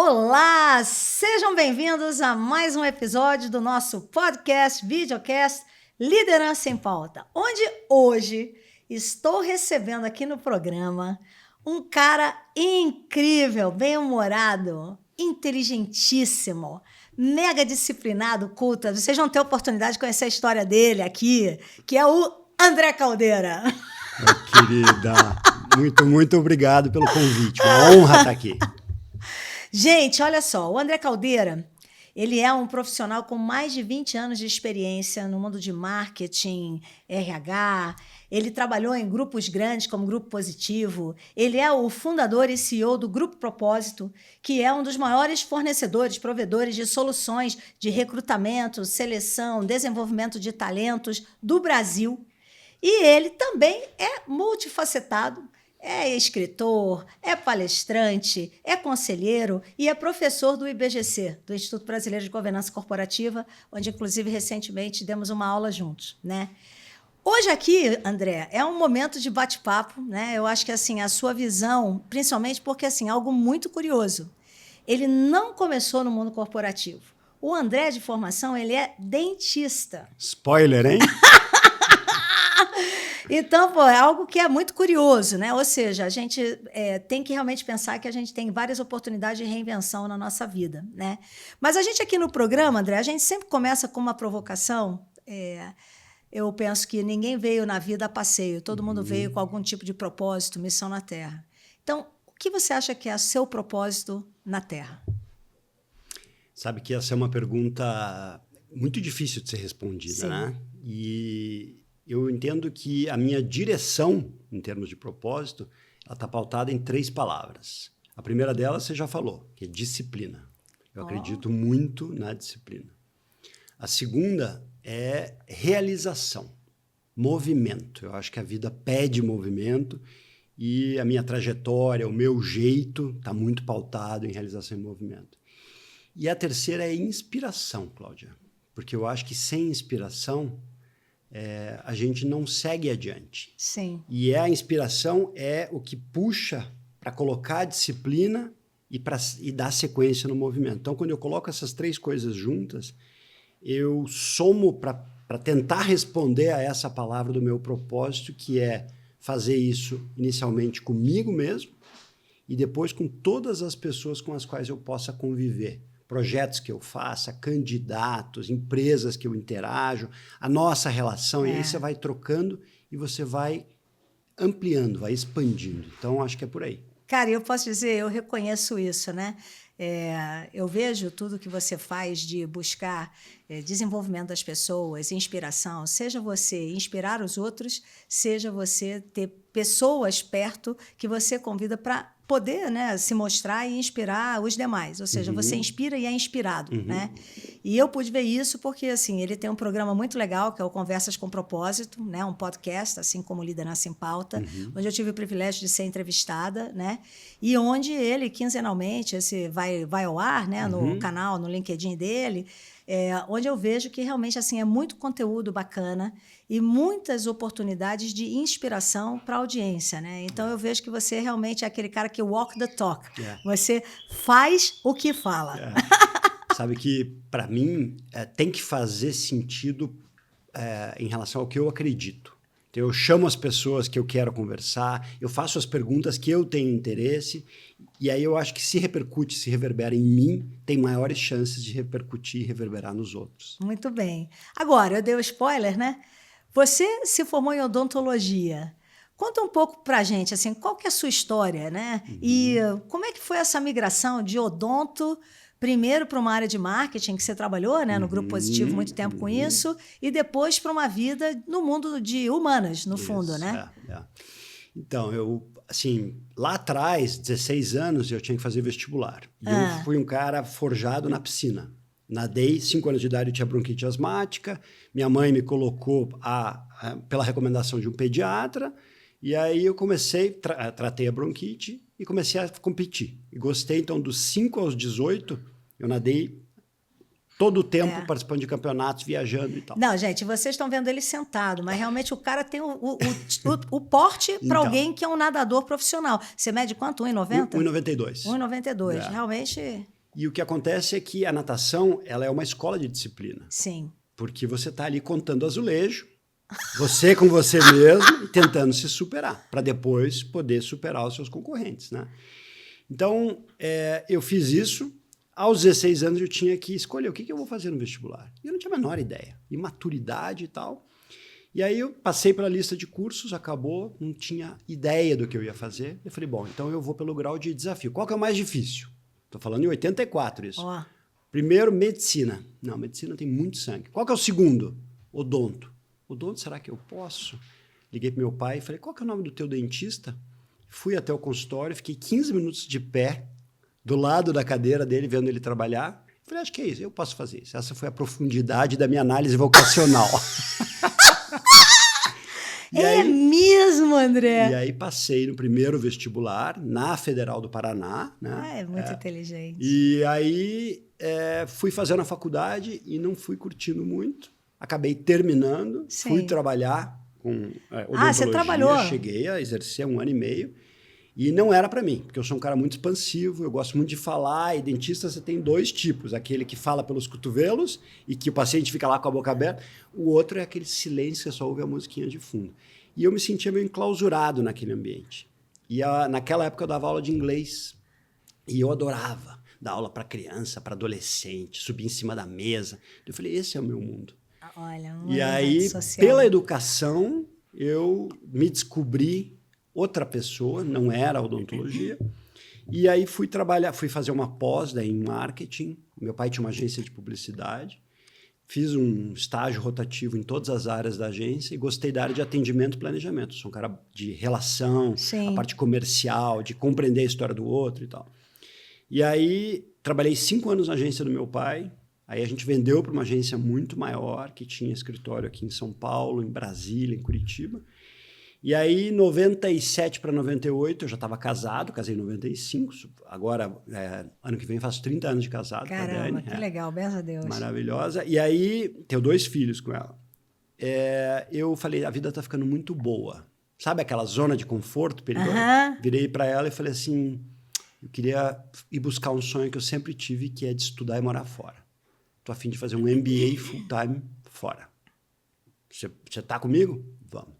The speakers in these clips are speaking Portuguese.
Olá, sejam bem-vindos a mais um episódio do nosso podcast, videocast Liderança em Pauta, onde hoje estou recebendo aqui no programa um cara incrível, bem-humorado, inteligentíssimo, mega disciplinado, culto. Vocês vão ter a oportunidade de conhecer a história dele aqui, que é o André Caldeira. Querida, muito obrigado pelo convite. Uma honra estar aqui. Gente, olha só, o André Caldeira, ele é um profissional com mais de 20 anos de experiência no mundo de marketing, RH. Ele trabalhou em grupos grandes como Grupo Positivo. Ele é o fundador e CEO do Grupo Propósito, que é um dos maiores fornecedores, provedores de soluções de recrutamento, seleção, desenvolvimento de talentos do Brasil. E ele também é multifacetado. É escritor, é palestrante, é conselheiro e é professor do IBGC, do Instituto Brasileiro de Governança Corporativa, onde, inclusive, recentemente demos uma aula juntos, né? Hoje aqui, André, é um momento de bate-papo, né? Eu acho que assim, a sua visão, principalmente porque assim, algo muito curioso. Ele não começou no mundo corporativo. O André, de formação, ele é dentista. Spoiler, hein? Então, pô, é algo que é muito curioso, né? Ou seja, a gente tem que realmente pensar que a gente tem várias oportunidades de reinvenção na nossa vida, né? Mas a gente aqui no programa, André, a gente sempre começa com uma provocação. Eu penso que ninguém veio na vida a passeio, todo mundo veio com algum tipo de propósito, missão na Terra. Então, o que você acha que é o seu propósito na Terra? Sabe que essa é uma pergunta muito difícil de ser respondida, Sim. né? E eu entendo que a minha direção, em termos de propósito, ela está pautada em 3 palavras. A primeira delas você já falou, que é disciplina. Eu acredito muito na disciplina. A segunda é realização, movimento. Eu acho que a vida pede movimento e a minha trajetória, o meu jeito está muito pautado em realização e movimento. E a terceira é inspiração, Cláudia, porque eu acho que sem inspiração a gente não segue adiante. Sim. E a inspiração é o que puxa para colocar a disciplina e dar sequência no movimento. Então, quando eu coloco essas 3 coisas juntas, eu somo para tentar responder a essa palavra do meu propósito, que é fazer isso inicialmente comigo mesmo e depois com todas as pessoas com as quais eu possa conviver. Projetos que eu faça, candidatos, empresas que eu interajo, a nossa relação. E aí você vai trocando e você vai ampliando, vai expandindo. Então, acho que é por aí. Cara, eu posso dizer, eu reconheço isso, né? Eu vejo tudo que você faz de buscar desenvolvimento das pessoas, inspiração, seja você inspirar os outros, seja você ter pessoas perto que você convida para poder, né, se mostrar e inspirar os demais. Ou seja, você inspira e é inspirado, né? E eu pude ver isso porque, assim, ele tem um programa muito legal, que é o Conversas com Propósito, né? Um podcast, assim como Liderança em Pauta, onde eu tive o privilégio de ser entrevistada, né? E onde ele, quinzenalmente, vai ao ar, né? No canal, no LinkedIn dele, onde eu vejo que realmente assim, é muito conteúdo bacana e muitas oportunidades de inspiração para a audiência, né? Então, eu vejo que você realmente é aquele cara que walk the talk. Você faz o que fala. Sabe que, para mim, tem que fazer sentido em relação ao que eu acredito. Então, eu chamo as pessoas que eu quero conversar, eu faço as perguntas que eu tenho interesse, e aí eu acho que se repercute, se reverbera em mim, tem maiores chances de repercutir e reverberar nos outros. Muito bem. Agora, eu dei o spoiler, né? Você se formou em odontologia. Conta um pouco pra gente, assim, qual que é a sua história, né? E como é que foi essa migração de odonto, primeiro para uma área de marketing, que você trabalhou, né, no Grupo Positivo, muito tempo com isso, e depois para uma vida no mundo de humanas, no fundo, né? Então, assim, lá atrás, 16 anos, eu tinha que fazer vestibular. E eu fui um cara forjado na piscina. Nadei, 5 anos de idade eu tinha bronquite asmática, minha mãe me colocou pela recomendação de um pediatra, e aí eu tratei a bronquite e comecei a competir. E gostei, então, dos 5 aos 18, eu nadei todo o tempo participando de campeonatos, viajando e tal. Não, gente, vocês estão vendo ele sentado, mas realmente o cara tem o porte para Então. alguém que é um nadador profissional. Você mede quanto? 1,90? 1,92. 1,92. Realmente, E o que acontece é que a natação ela é uma escola de disciplina. sim. Porque você está ali contando azulejo, você com você mesmo, e tentando se superar, para depois poder superar os seus concorrentes, né? Então, eu fiz isso. Aos 16 anos eu tinha que escolher o que eu vou fazer no vestibular. E eu não tinha a menor ideia. Imaturidade e tal. E aí eu passei pela lista de cursos, acabou, não tinha ideia do que eu ia fazer. Eu falei, bom, então eu vou pelo grau de desafio. Qual que é o mais difícil? Estou falando em 84 isso. Ó. Primeiro, medicina. Não, medicina tem muito sangue. Qual que é o segundo? Odonto. Odonto, será que eu posso? Liguei para meu pai e falei, qual que é o nome do teu dentista? Fui até o consultório, fiquei 15 minutos de pé, do lado da cadeira dele, vendo ele trabalhar. Falei, acho que é isso, eu posso fazer isso. Essa foi a profundidade da minha análise vocacional. Mesmo, André? E aí passei no primeiro vestibular, na Federal do Paraná. Né? É muito inteligente. E aí fui fazendo a faculdade e não fui curtindo muito. Acabei terminando, fui trabalhar com odontologia. Você trabalhou? Cheguei a exercer 1 ano e meio. E não era para mim, porque eu sou um cara muito expansivo, eu gosto muito de falar, e dentista você tem 2 tipos, aquele que fala pelos cotovelos e que o paciente fica lá com a boca aberta, o outro é aquele silêncio que você só ouve a musiquinha de fundo. E eu me sentia meio enclausurado naquele ambiente. E naquela época eu dava aula de inglês, e eu adorava dar aula para criança, para adolescente, subir em cima da mesa. Eu falei, esse é o meu mundo. Olha, e aí, social. pela educação, eu me descobri outra pessoa, não era odontologia. E aí fui fazer uma pós daí, em marketing. Meu pai tinha uma agência de publicidade. Fiz um estágio rotativo em todas as áreas da agência e gostei da área de atendimento e planejamento. Sou um cara de relação, a parte comercial, de compreender a história do outro e tal. E aí trabalhei 5 anos na agência do meu pai. Aí a gente vendeu para uma agência muito maior, que tinha escritório aqui em São Paulo, em Brasília, em Curitiba. E aí, 97 para 98, eu já estava casado, casei em 95. Agora, ano que vem, faço 30 anos de casado. Caramba, que legal, benção a Deus. Maravilhosa. E aí, tenho 2 filhos com ela. Eu falei, a vida está ficando muito boa. Sabe aquela zona de conforto perigosa? Virei para ela e falei assim, eu queria ir buscar um sonho que eu sempre tive, que é de estudar e morar fora. Estou a fim de fazer um MBA full-time fora. Você está comigo? Vamos.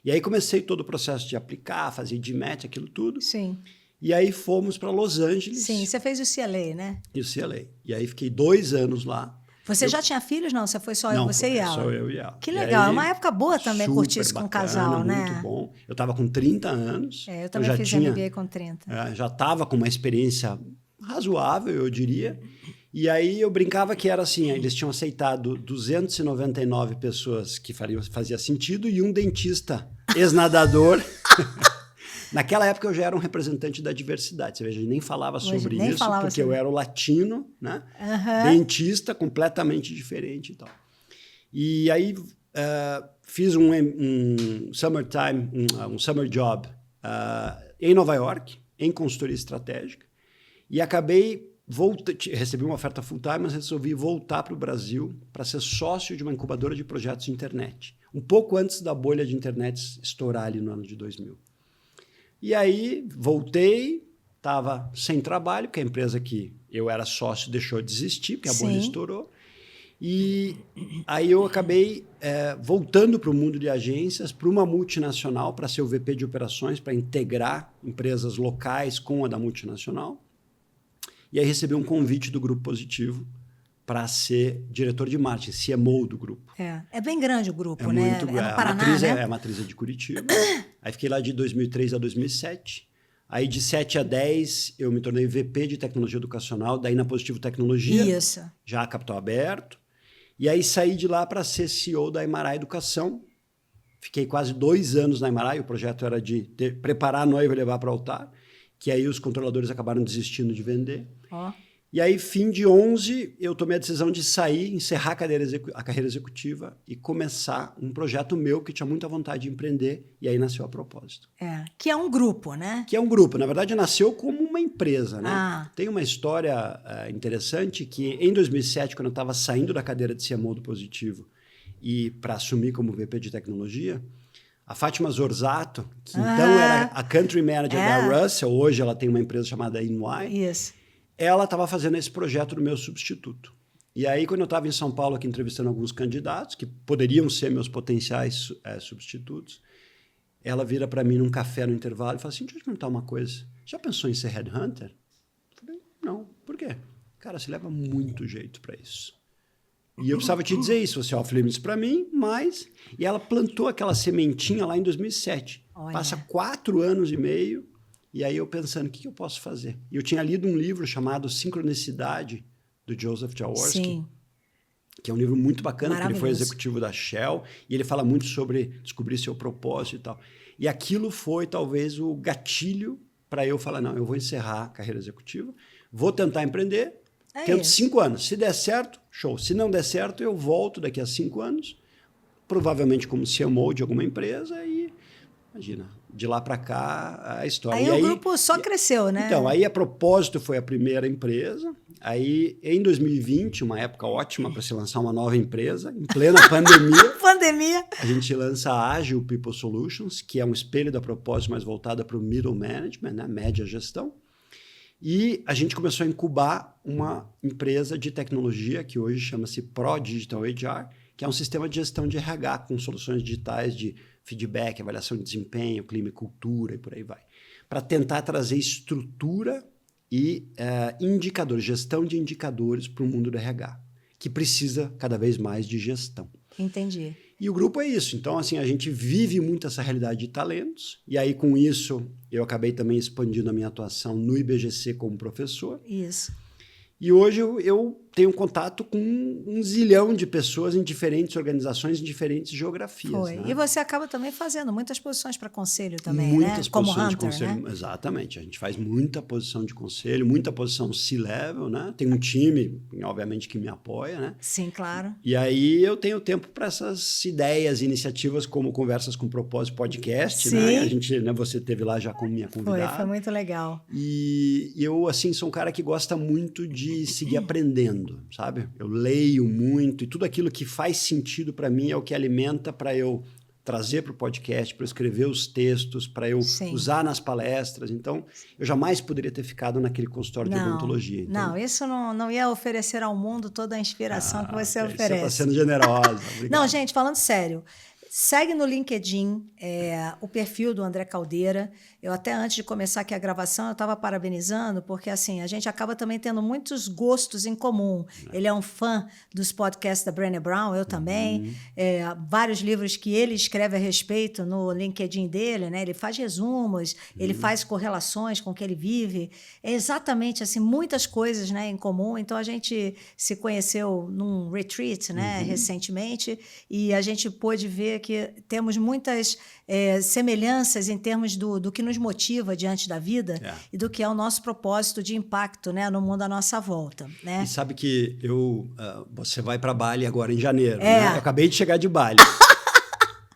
E aí comecei todo o processo de aplicar, fazer GMAT, aquilo tudo. Sim. E aí fomos para Los Angeles. Sim, você fez o CLA, né? E o CLA. E aí fiquei 2 anos lá. Você já tinha filhos? Não, você foi só Não, você e ela? só eu e ela. Que legal, é uma época boa também curtir isso com o casal, né? Muito bom. Eu estava com 30 anos. Eu também fiz MBA com 30. Já estava com uma experiência razoável, eu diria. E aí eu brincava que era assim, eles tinham aceitado 299 pessoas que fazia sentido e um dentista ex-nadador. Naquela época eu já era um representante da diversidade, você veja, nem falava sobre isso, porque eu era o latino, né? Dentista completamente diferente e tal. E aí fiz um summer job em Nova York, em consultoria estratégica, e acabei recebi uma oferta full-time, mas resolvi voltar para o Brasil para ser sócio de uma incubadora de projetos de internet. Um pouco antes da bolha de internet estourar ali no ano de 2000. E aí voltei, estava sem trabalho, porque a empresa que eu era sócio deixou de existir, porque a bolha estourou. E aí eu acabei voltando para o mundo de agências, para uma multinacional, para ser o VP de operações, para integrar empresas locais com a da multinacional. E aí recebi um convite do Grupo Positivo para ser diretor de marketing, CMO do grupo. É bem grande o grupo, né? Muito grande. É no Paraná, né? A matriz é de Curitiba. Aí fiquei lá de 2003 a 2007. Aí de 7 a 10 eu me tornei VP de tecnologia educacional, daí na Positivo Tecnologia. Isso. Já capital aberto. E aí saí de lá para ser CEO da Imará Educação. Fiquei quase 2 anos na Imará, e o projeto era de preparar a noiva e levar para o altar, que aí os controladores acabaram desistindo de vender. E aí, fim de 11, eu tomei a decisão de sair, encerrar a carreira executiva e começar um projeto meu que tinha muita vontade de empreender, e aí nasceu a Propósito. Que é um grupo, né? Que é um grupo. Na verdade, nasceu como uma empresa, né? Tem uma história interessante que em 2007, quando eu estava saindo da cadeira de CMO do Positivo e para assumir como VP de tecnologia, a Fátima Zorzato, que então era a country manager da Russell, hoje ela tem uma empresa chamada EY, ela estava fazendo esse projeto do meu substituto. E aí, quando eu estava em São Paulo aqui entrevistando alguns candidatos, que poderiam ser meus potenciais substitutos, ela vira para mim num café no intervalo e fala assim, deixa eu te perguntar uma coisa, já pensou em ser headhunter? Eu falei, não. Por quê? Cara, você leva muito jeito para isso. E eu precisava te dizer isso, você off-limits para mim, mas... E ela plantou aquela sementinha lá em 2007. Olha. Passa 4 anos e meio, e aí eu pensando, o que eu posso fazer? E eu tinha lido um livro chamado Sincronicidade, do Joseph Jaworski. Sim. Que é um livro muito bacana, porque ele foi executivo da Shell, e ele fala muito sobre descobrir seu propósito e tal. E aquilo foi, talvez, o gatilho para eu falar, não, eu vou encerrar a carreira executiva, vou tentar empreender, tento 5 anos. Se der certo, show. Se não der certo, eu volto daqui a 5 anos, provavelmente como CMO de alguma empresa, e imagina, de lá para cá, a história. Aí o grupo só cresceu, né? Então, aí a Propósito foi a primeira empresa. Aí, em 2020, uma época ótima para se lançar uma nova empresa, em plena pandemia. A gente lança a Agile People Solutions, que é um espelho da Propósito, mas voltada para o middle management, né? Média gestão. E a gente começou a incubar uma empresa de tecnologia que hoje chama-se Pro Digital HR, que é um sistema de gestão de RH com soluções digitais de feedback, avaliação de desempenho, clima e cultura e por aí vai. Para tentar trazer estrutura e indicadores, gestão de indicadores para o mundo do RH, que precisa cada vez mais de gestão. Entendi. E o grupo é isso. Então, assim, a gente vive muito essa realidade de talentos. E aí, com isso, eu acabei também expandindo a minha atuação no IBGC como professor. Isso. E hoje eu tenho contato com 1 zilhão de pessoas em diferentes organizações, em diferentes geografias. Foi. Né? E você acaba também fazendo muitas posições para conselho também, muitas né? Como posições Hunter, de conselho, né? Exatamente. A gente faz muita posição de conselho, muita posição C-level, né? Tem um time, obviamente, que me apoia, né? Sim, claro. E aí eu tenho tempo para essas ideias, iniciativas como Conversas com Propósito Podcast, Sim. né? A gente, né? Você esteve lá já como minha convidada. Foi muito legal. E eu, assim, sou um cara que gosta muito de seguir aprendendo, sabe? Eu leio muito e tudo aquilo que faz sentido para mim é o que alimenta para eu trazer para o podcast, para eu escrever os textos, para eu usar nas palestras. Então, eu jamais poderia ter ficado naquele consultório de odontologia. Então... Não, isso não ia oferecer ao mundo toda a inspiração que você oferece. Você está sendo generosa. Obrigado. Não, gente, falando sério, segue no LinkedIn o perfil do André Caldeira. Eu até antes de começar aqui a gravação, eu estava parabenizando, porque assim, a gente acaba também tendo muitos gostos em comum. Ele é um fã dos podcasts da Brené Brown, eu também. Vários livros que ele escreve a respeito no LinkedIn dele, né? Ele faz resumos, ele faz correlações com o que ele vive. É exatamente assim, muitas coisas, né, em comum. Então, a gente se conheceu num retreat, né, recentemente, e a gente pôde ver que temos muitas semelhanças em termos do que nos motiva diante da vida e do que é o nosso propósito de impacto, né, no mundo à nossa volta. Né? E sabe que você vai para Bali agora em janeiro, né? Eu acabei de chegar de Bali.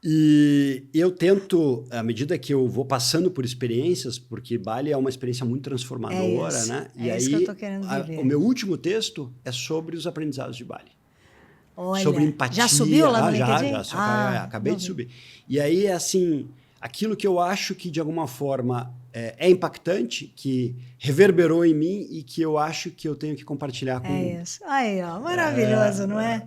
E eu tento, à medida que eu vou passando por experiências, porque Bali é uma experiência muito transformadora, né? E aí, isso que eu tô querendo viver. O meu último texto é sobre os aprendizados de Bali. Olha, sobre empatia. Já subiu lá no LinkedIn? Já, acabei de subir. E aí, assim, aquilo que eu acho que, de alguma forma, é impactante, que reverberou em mim e que eu acho que eu tenho que compartilhar com o mundo. É isso. Aí, ó, maravilhoso, não é?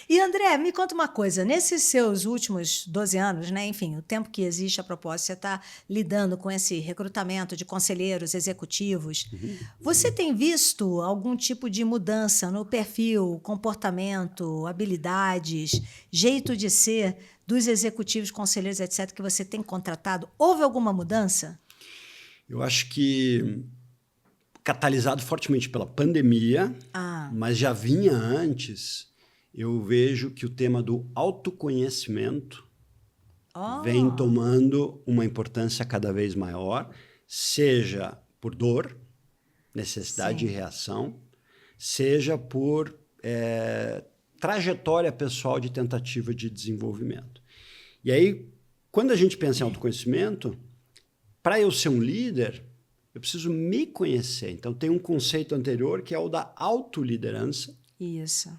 E, André, me conta uma coisa. Nesses seus últimos 12 anos, né, enfim, o tempo que existe a propósito, você está lidando com esse recrutamento de conselheiros executivos. Você tem visto algum tipo de mudança no perfil, comportamento, habilidades, jeito de ser dos executivos, conselheiros, etc., que você tem contratado? Houve alguma mudança? Eu acho que catalisado fortemente pela pandemia, mas já vinha antes, eu vejo que o tema do autoconhecimento vem tomando uma importância cada vez maior, seja por dor, necessidade de reação, seja por trajetória pessoal de tentativa de desenvolvimento. E aí, quando a gente pensa em autoconhecimento, para eu ser um líder, eu preciso me conhecer. Então, tem um conceito anterior que é o da autoliderança. Isso.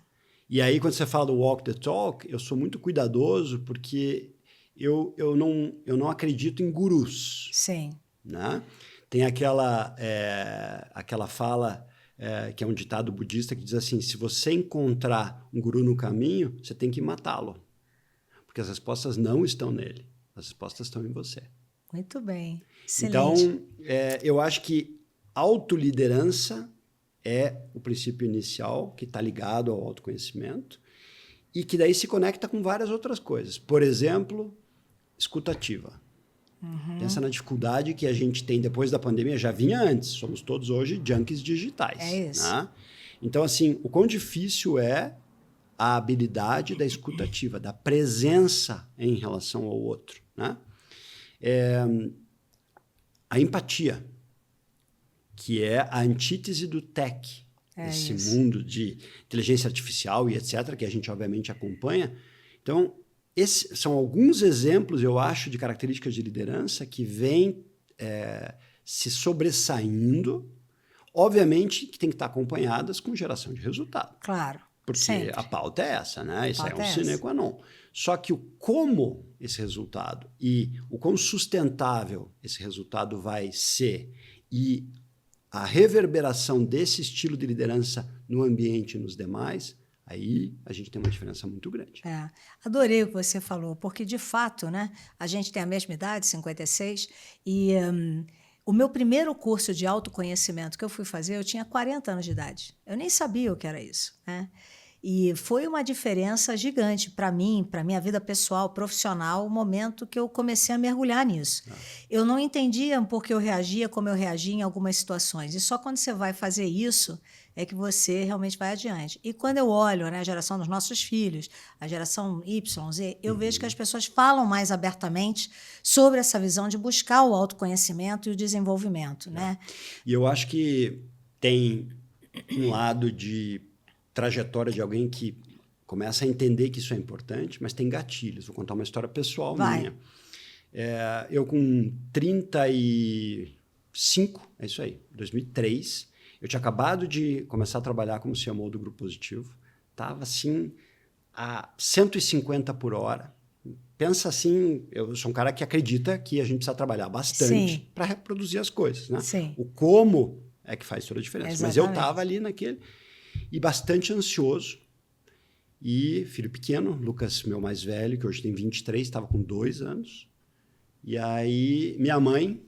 E aí, quando você fala do walk the talk, eu sou muito cuidadoso porque eu não acredito em gurus. Sim. Né? Tem aquela fala, que é um ditado budista, que diz assim, se você encontrar um guru no caminho, você tem que matá-lo. Porque as respostas não estão nele. As respostas estão em você. Muito bem. Excelente. Então, eu acho que autoliderança é o princípio inicial que está ligado ao autoconhecimento e que daí se conecta com várias outras coisas. Por exemplo, escutativa. Pensa na dificuldade que a gente tem depois da pandemia, já vinha antes, somos todos hoje junkies digitais. É isso. Né? Então, assim, o quão difícil é a habilidade da escutativa, da presença em relação ao outro. Né? A empatia, que é a antítese do tech, esse mundo de inteligência artificial e etc., que a gente obviamente acompanha. Então, esses são alguns exemplos, eu acho, de características de liderança que vêm se sobressaindo, obviamente que tem que estar acompanhadas com geração de resultado. Claro. Porque sempre. a pauta é essa, né? Isso é um essa. sine qua non. Só que o como esse resultado e o quão sustentável esse resultado vai ser e a reverberação desse estilo de liderança no ambiente e nos demais, aí a gente tem uma diferença muito grande. Adorei o que você falou, porque, de fato, né, a gente tem a mesma idade, 56, e o meu primeiro curso de autoconhecimento que eu fui fazer, eu tinha 40 anos de idade. Eu nem sabia o que era isso, né? E foi uma diferença gigante para mim, para minha vida pessoal, profissional, o momento que eu comecei a mergulhar nisso. Eu não entendia porque eu reagia como eu reagia em algumas situações. E só quando você vai fazer isso é que você realmente vai adiante. E quando eu olho, né, a geração dos nossos filhos, a geração Y, Z, eu vejo que as pessoas falam mais abertamente sobre essa visão de buscar o autoconhecimento e o desenvolvimento. Né? E eu acho que tem um lado de trajetória de alguém que começa a entender que isso é importante, mas tem gatilhos. Vou contar uma história pessoal minha. Eu com 35, é isso aí, 2003, eu tinha acabado de começar a trabalhar como CMO do Grupo Positivo, estava assim a 150 por hora. Pensa assim, eu sou um cara que acredita que a gente precisa trabalhar bastante para reproduzir as coisas. Né? Sim. O como é que faz toda a diferença. Exatamente. Mas eu estava ali naquele... E bastante ansioso. E filho pequeno, Lucas, meu mais velho, que hoje tem 23, estava com 2 anos. E aí, minha mãe,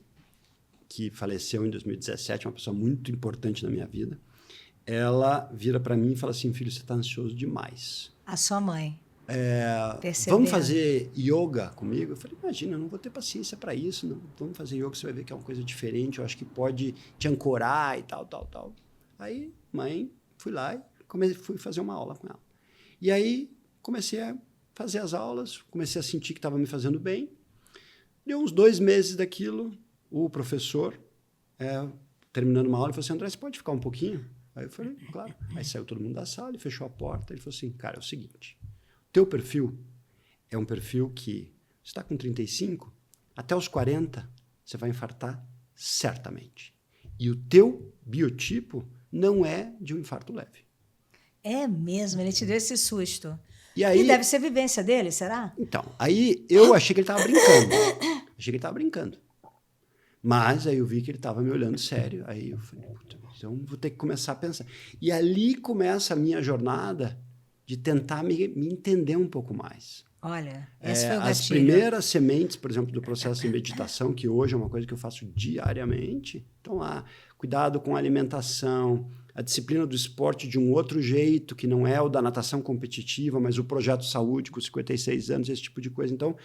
que faleceu em 2017, uma pessoa muito importante na minha vida, ela vira para mim e fala assim, filho, você está ansioso demais. A sua mãe. Vamos fazer yoga comigo? Eu falei, imagina, eu não vou ter paciência para isso. Não. Vamos fazer yoga, você vai ver que é uma coisa diferente, eu acho que pode te ancorar e tal. Aí, mãe... Fui lá e fui fazer uma aula com ela. E aí, comecei a fazer as aulas, comecei a sentir que estava me fazendo bem. Deu uns 2 meses daquilo, o professor, terminando uma aula, ele falou assim, André, você pode ficar um pouquinho? Aí eu falei, claro. Aí saiu todo mundo da sala, ele fechou a porta, ele falou assim, cara, é o seguinte, teu perfil é um perfil que, você está com 35, até os 40, você vai infartar certamente. E o teu biotipo não é de um infarto leve. É mesmo, ele te deu esse susto. E deve ser vivência dele, será? Então, aí eu achei que ele estava brincando. Mas aí eu vi que ele estava me olhando sério. Aí eu falei, puta, então vou ter que começar a pensar. E ali começa a minha jornada de tentar me entender um pouco mais. Olha, esse foi o gatilho. As primeiras sementes, por exemplo, do processo de meditação, que hoje é uma coisa que eu faço diariamente, estão lá. Cuidado com a alimentação, a disciplina do esporte de um outro jeito, que não é o da natação competitiva, mas o projeto saúde com 56 anos, esse tipo de coisa. Então,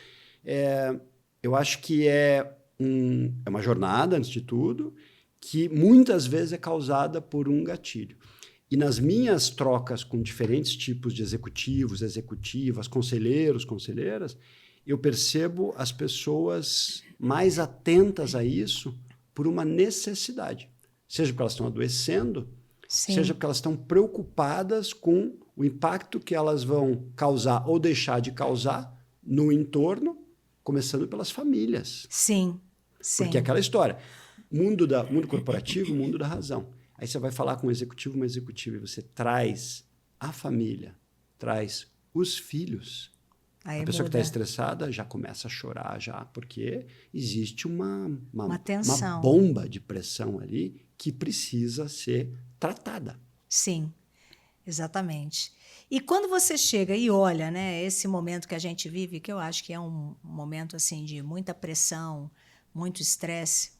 eu acho que é uma jornada, antes de tudo, que muitas vezes é causada por um gatilho. E nas minhas trocas com diferentes tipos de executivos, executivas, conselheiros, conselheiras, eu percebo as pessoas mais atentas a isso por uma necessidade. Seja porque elas estão adoecendo, seja porque elas estão preocupadas com o impacto que elas vão causar ou deixar de causar no entorno, começando pelas famílias. Sim. Porque é aquela história. Mundo corporativo, mundo da razão. Aí você vai falar com um executivo, uma executiva, e você traz a família, traz os filhos. Aí A pessoa que está muda. estressada já começa a chorar, já, porque existe uma tensão. bomba de pressão ali que precisa ser tratada. Sim, exatamente. E quando você chega e olha, né, esse momento que a gente vive, que eu acho que é um momento assim de muita pressão, muito estresse,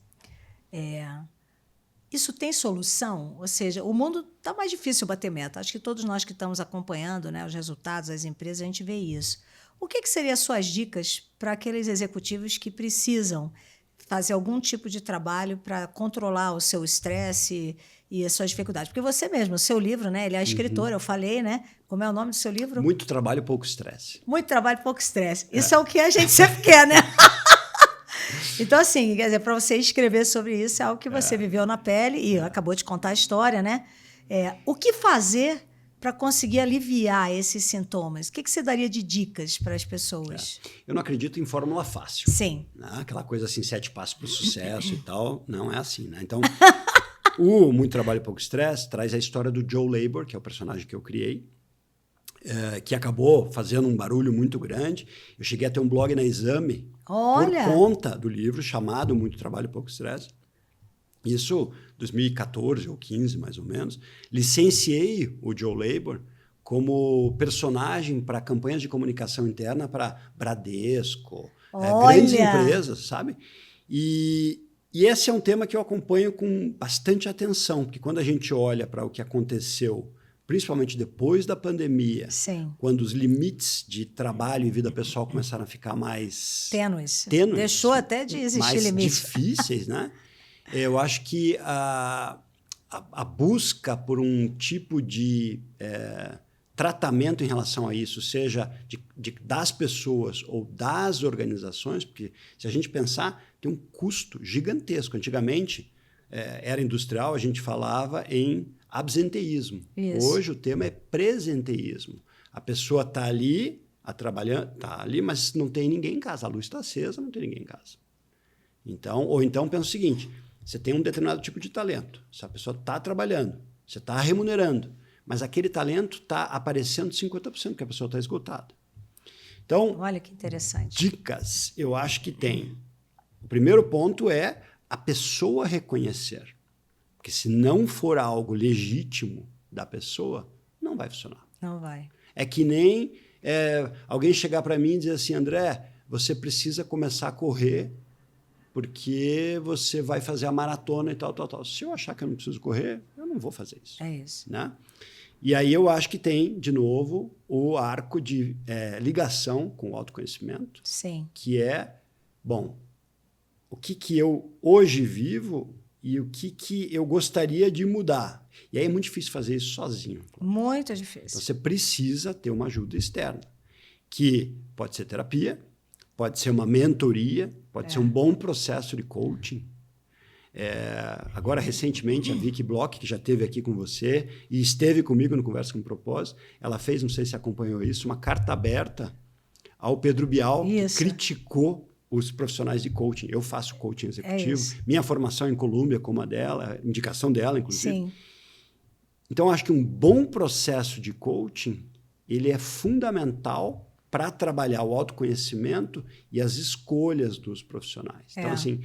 isso tem solução? Ou seja, o mundo está mais difícil bater meta. Acho que todos nós que estamos acompanhando, né, os resultados das empresas, a gente vê isso. O que seriam as suas dicas para aqueles executivos que precisam fazer algum tipo de trabalho para controlar o seu estresse e as suas dificuldades? Porque você mesmo, o seu livro, né, ele é escritor, eu falei, né? Como é o nome do seu livro? Muito trabalho, pouco estresse. Muito trabalho, pouco estresse. Isso é o que a gente sempre quer, né? Então, assim, quer dizer, para você escrever sobre isso, é algo que você viveu na pele e acabou de contar a história, né? O que fazer para conseguir aliviar esses sintomas? O que você daria de dicas para as pessoas? Eu não acredito em fórmula fácil. Sim. Né? Aquela coisa assim, 7 passos para o sucesso e tal, não é assim, né? Então, Muito Trabalho e Pouco Estresse traz a história do Joe Labor, que é o personagem que eu criei, que acabou fazendo um barulho muito grande. Eu cheguei a ter um blog na Exame por conta do livro chamado Muito Trabalho e Pouco Estresse. Isso 2014 ou 15, mais ou menos. Licenciei o Joe Labor como personagem para campanhas de comunicação interna para Bradesco, grandes empresas, sabe? E esse é um tema que eu acompanho com bastante atenção, porque quando a gente olha para o que aconteceu, principalmente depois da pandemia, Sim. quando os limites de trabalho e vida pessoal começaram a ficar mais tênues. tênues, Deixou até de existir mais limite. difíceis, né? Eu acho que a busca por um tipo de tratamento em relação a isso, seja das pessoas ou das organizações, porque se a gente pensar, tem um custo gigantesco. Antigamente, era industrial, a gente falava em absenteísmo. Isso. Hoje o tema é presenteísmo. A pessoa está ali, trabalhando, está ali, mas não tem ninguém em casa. A luz está acesa, não tem ninguém em casa. Ou então pensa o seguinte, você tem um determinado tipo de talento, essa pessoa está trabalhando, você está remunerando, mas aquele talento está aparecendo 50%, porque a pessoa está esgotada. Então, olha que interessante. Dicas, eu acho que tem. O primeiro ponto é a pessoa reconhecer. Porque se não for algo legítimo da pessoa, não vai funcionar. Não vai. É que nem alguém chegar para mim e dizer assim, André, você precisa começar a correr porque você vai fazer a maratona e tal, tal, tal. Se eu achar que eu não preciso correr, eu não vou fazer isso. É isso. Né? E aí eu acho que tem, de novo, o arco de ligação com o autoconhecimento. Sim. Que é, bom, o que eu hoje vivo e o que eu gostaria de mudar. E aí é muito difícil fazer isso sozinho. Muito difícil. Então, você precisa ter uma ajuda externa, que pode ser terapia, pode ser uma mentoria, pode ser um bom processo de coaching. Agora, recentemente, a Vicky Bloch, que já esteve aqui com você e esteve comigo no Conversa com Propósito, ela fez, não sei se acompanhou isso, uma carta aberta ao Pedro Bial, que criticou os profissionais de coaching. Eu faço coaching executivo. Minha formação em Colômbia, como a dela, indicação dela, inclusive. Sim. Então, acho que um bom processo de coaching, ele é fundamental para trabalhar o autoconhecimento e as escolhas dos profissionais. Então, assim,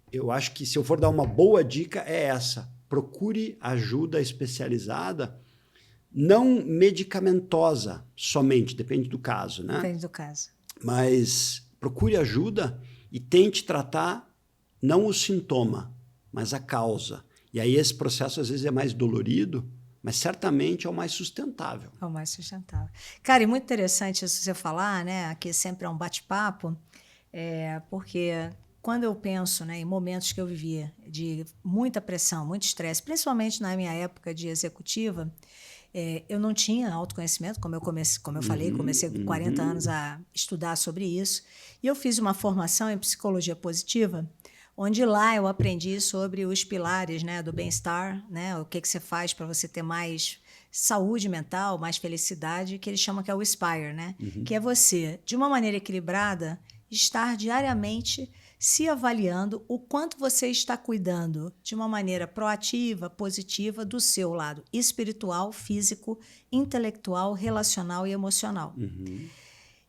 eu acho que se eu for dar uma boa dica, é essa. Procure ajuda especializada, não medicamentosa somente, depende do caso, né? Depende do caso. Mas procure ajuda e tente tratar não o sintoma, mas a causa. E aí esse processo às vezes é mais dolorido, mas certamente é o mais sustentável. É o mais sustentável. Cara, e muito interessante isso você falar, né? Aqui sempre é um bate-papo, porque quando eu penso, né, em momentos que eu vivia de muita pressão, muito estresse, principalmente na minha época de executiva, eu não tinha autoconhecimento, como eu falei, comecei com 40 anos a estudar sobre isso. E eu fiz uma formação em psicologia positiva, onde lá eu aprendi sobre os pilares, né, do bem-estar, né, o que você faz para você ter mais saúde mental, mais felicidade, que eles chamam que é o Inspire, né? Que é você, de uma maneira equilibrada, estar diariamente se avaliando o quanto você está cuidando de uma maneira proativa, positiva, do seu lado espiritual, físico, intelectual, relacional e emocional. Uhum.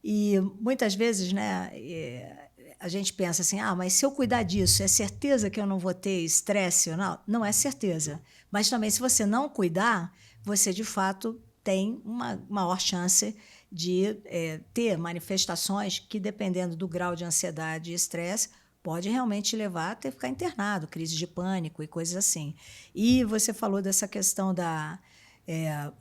E muitas vezes, né, a gente pensa assim, mas se eu cuidar disso, é certeza que eu não vou ter estresse ou não? Não é certeza. Mas também, se você não cuidar, você, de fato, tem uma maior chance de ter manifestações que, dependendo do grau de ansiedade e estresse, pode realmente levar até ficar internado, crise de pânico e coisas assim. E você falou dessa questão da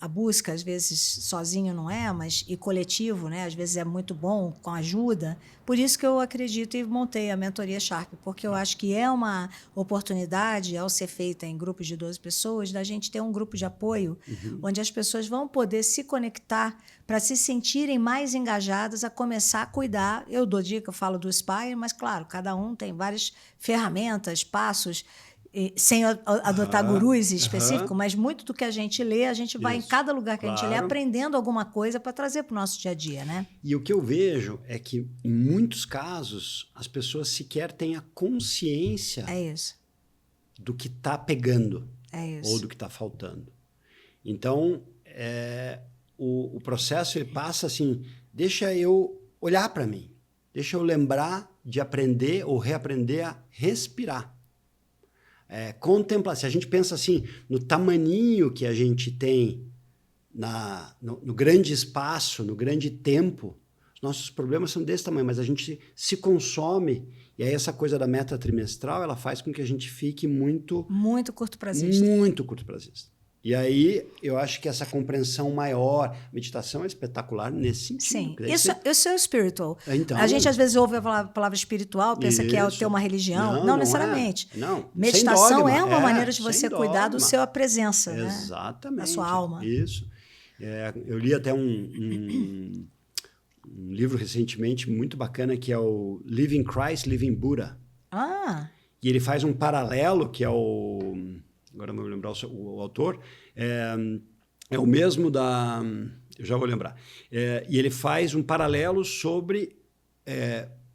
a busca, às vezes sozinho não é, mas e coletivo, né? Às vezes é muito bom com ajuda. Por isso que eu acredito e montei a Mentoria Sharp, porque eu acho que é uma oportunidade, ao ser feita em grupos de 12 pessoas, da gente ter um grupo de apoio, onde as pessoas vão poder se conectar para se sentirem mais engajadas a começar a cuidar. Eu dou dica, eu falo do Spire, mas, claro, cada um tem várias ferramentas, passos, sem adotar gurus específicos, mas muito do que a gente lê, a gente vai em cada lugar que a gente lê aprendendo alguma coisa para trazer para o nosso dia a dia, né? E o que eu vejo é que, em muitos casos, as pessoas sequer têm a consciência do que está pegando ou do que está faltando. Então, o processo ele passa assim, deixa eu olhar para mim, deixa eu lembrar de aprender ou reaprender a respirar. Contemplar. Se a gente pensa assim, no tamaninho que a gente tem no grande espaço, no grande tempo, os nossos problemas são desse tamanho, mas a gente se consome, e aí essa coisa da meta trimestral, ela faz com que a gente fique muito curto prazista. Muito curto prazista. E aí, eu acho que essa compreensão maior, meditação é espetacular nesse sentido. Sim, isso é o spiritual. Então, a gente às vezes ouve a palavra espiritual, pensa que é ter uma religião. Não necessariamente. Não, meditação é uma maneira de você cuidar da sua presença, exatamente, né? Da sua alma. Isso. Eu li até um livro recentemente muito bacana, que é o Living Christ, Living Buddha. E ele faz um paralelo, que é agora não vou lembrar o autor, é o mesmo da... Eu já vou lembrar. E ele faz um paralelo sobre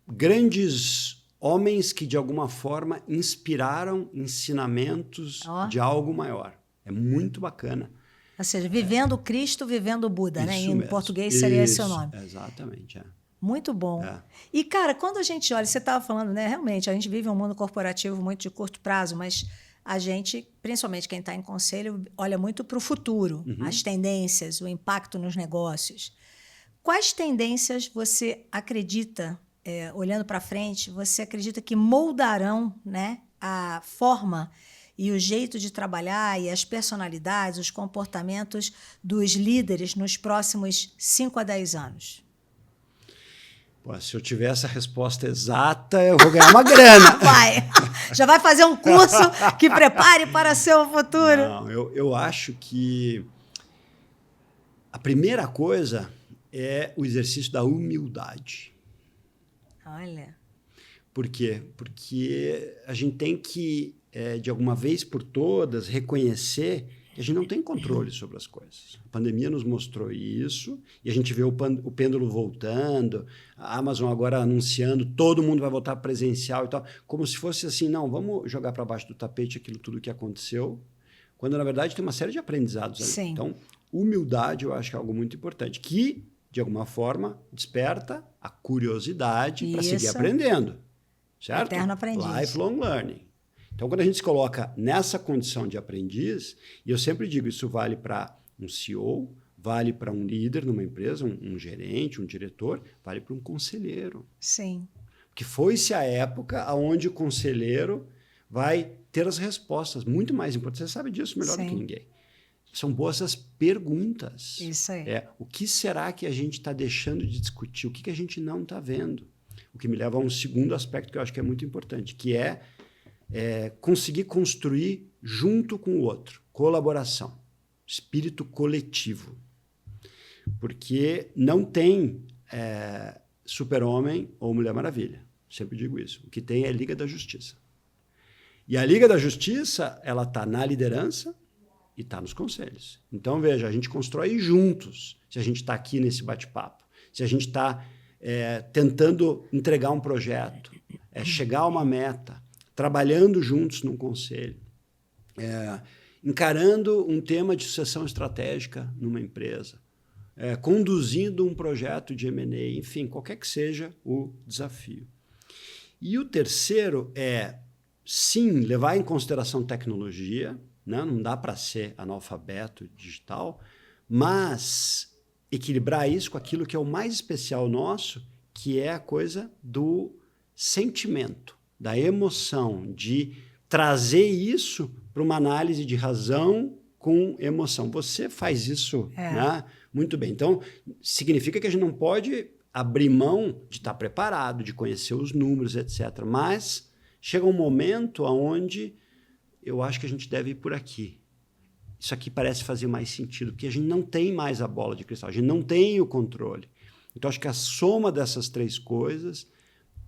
grandes homens que, de alguma forma, inspiraram ensinamentos de algo maior. É muito bacana. Ou seja, vivendo Cristo, vivendo o Buda, né? Em português seria esse o nome. Exatamente, Muito bom. E, cara, quando a gente olha, você estava falando, né? Realmente, a gente vive um mundo corporativo muito de curto prazo, mas a gente, principalmente quem está em conselho, olha muito para o futuro, as tendências, o impacto nos negócios. Quais tendências você acredita, olhando para frente, você acredita que moldarão, né, a forma e o jeito de trabalhar e as personalidades, os comportamentos dos líderes nos próximos 5 a 10 anos? Pô, se eu tiver essa resposta exata, eu vou ganhar uma grana. Já vai fazer um curso que prepare para seu futuro. Não, eu acho que a primeira coisa é o exercício da humildade. Olha. Por quê? Porque a gente tem que, de alguma vez por todas, reconhecer que a gente não tem controle sobre as coisas. A pandemia nos mostrou isso, e a gente vê o pêndulo voltando, a Amazon agora anunciando, todo mundo vai voltar presencial e tal, como se fosse assim, não, vamos jogar para baixo do tapete aquilo tudo que aconteceu, quando, na verdade, tem uma série de aprendizados ali. Sim. Então, humildade, eu acho que é algo muito importante, que, de alguma forma, desperta a curiosidade para seguir aprendendo. Certo? Eterno aprendiz. Lifelong learning. Então, quando a gente se coloca nessa condição de aprendiz, e eu sempre digo, isso vale para um CEO, vale para um líder numa empresa, um gerente, um diretor, vale para um conselheiro. Sim. Porque foi-se a época onde o conselheiro vai ter as respostas muito mais importantes. Você sabe disso melhor do que ninguém. São boas as perguntas. Isso aí. O que será que a gente está deixando de discutir? O que a gente não está vendo? O que me leva a um segundo aspecto que eu acho que é muito importante, que é conseguir construir junto com o outro. Colaboração. Espírito coletivo. Porque não tem super-homem ou Mulher Maravilha. Sempre digo isso. O que tem é Liga da Justiça. E a Liga da Justiça, ela está na liderança e está nos conselhos. Então, veja, a gente constrói juntos. Se a gente está aqui nesse bate-papo. Se a gente está tentando entregar um projeto, chegar a uma meta, trabalhando juntos num conselho, encarando um tema de sucessão estratégica numa empresa, conduzindo um projeto de M&A, enfim, qualquer que seja o desafio. E o terceiro é, sim, levar em consideração tecnologia, né? Não dá para ser analfabeto digital, mas equilibrar isso com aquilo que é o mais especial nosso, que é a coisa do sentimento, da emoção, de trazer isso para uma análise de razão com emoção. Você faz isso, né, muito bem. Então, significa que a gente não pode abrir mão de estar preparado, de conhecer os números, etc. Mas chega um momento onde eu acho que a gente deve ir por aqui. Isso aqui parece fazer mais sentido, porque a gente não tem mais a bola de cristal, a gente não tem o controle. Então, acho que a soma dessas três coisas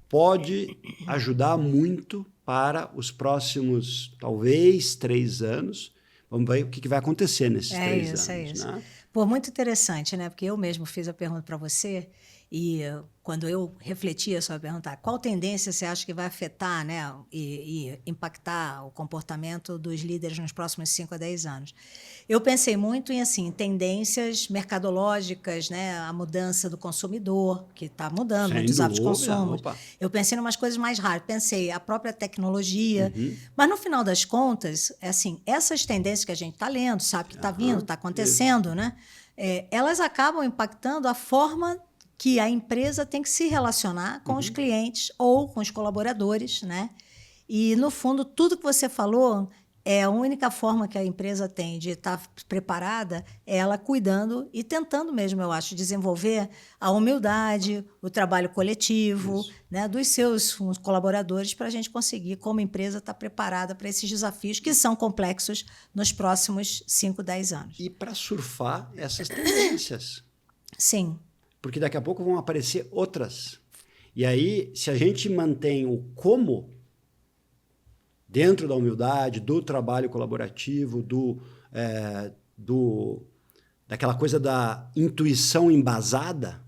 pode ajudar muito para os próximos, talvez, 3 anos. Vamos ver o que vai acontecer nesses 3 anos. É isso. Né? Pô, muito interessante, né? Porque eu mesmo fiz a pergunta para você e quando eu refletia sobre perguntar qual tendência você acha que vai afetar, né, e impactar o comportamento dos líderes nos próximos 5 a 10 anos. Eu pensei muito em assim, tendências mercadológicas, né, a mudança do consumidor, que está mudando, muitos hábitos de consumo. Eu pensei em umas coisas mais raras, pensei a própria tecnologia, mas no final das contas, assim, essas tendências que a gente está lendo, sabe que está vindo, está acontecendo, né, elas acabam impactando a forma que a empresa tem que se relacionar com os clientes ou com os colaboradores, né? E, no fundo, tudo que você falou é a única forma que a empresa tem de estar preparada, é ela cuidando e tentando mesmo, eu acho, desenvolver a humildade, o trabalho coletivo, né, dos seus colaboradores para a gente conseguir, como empresa, estar preparada para esses desafios que são complexos nos próximos 5, 10 anos. E para surfar essas tendências. Sim. Porque daqui a pouco vão aparecer outras. E aí, se a gente mantém o como dentro da humildade, do trabalho colaborativo, daquela coisa da intuição embasada,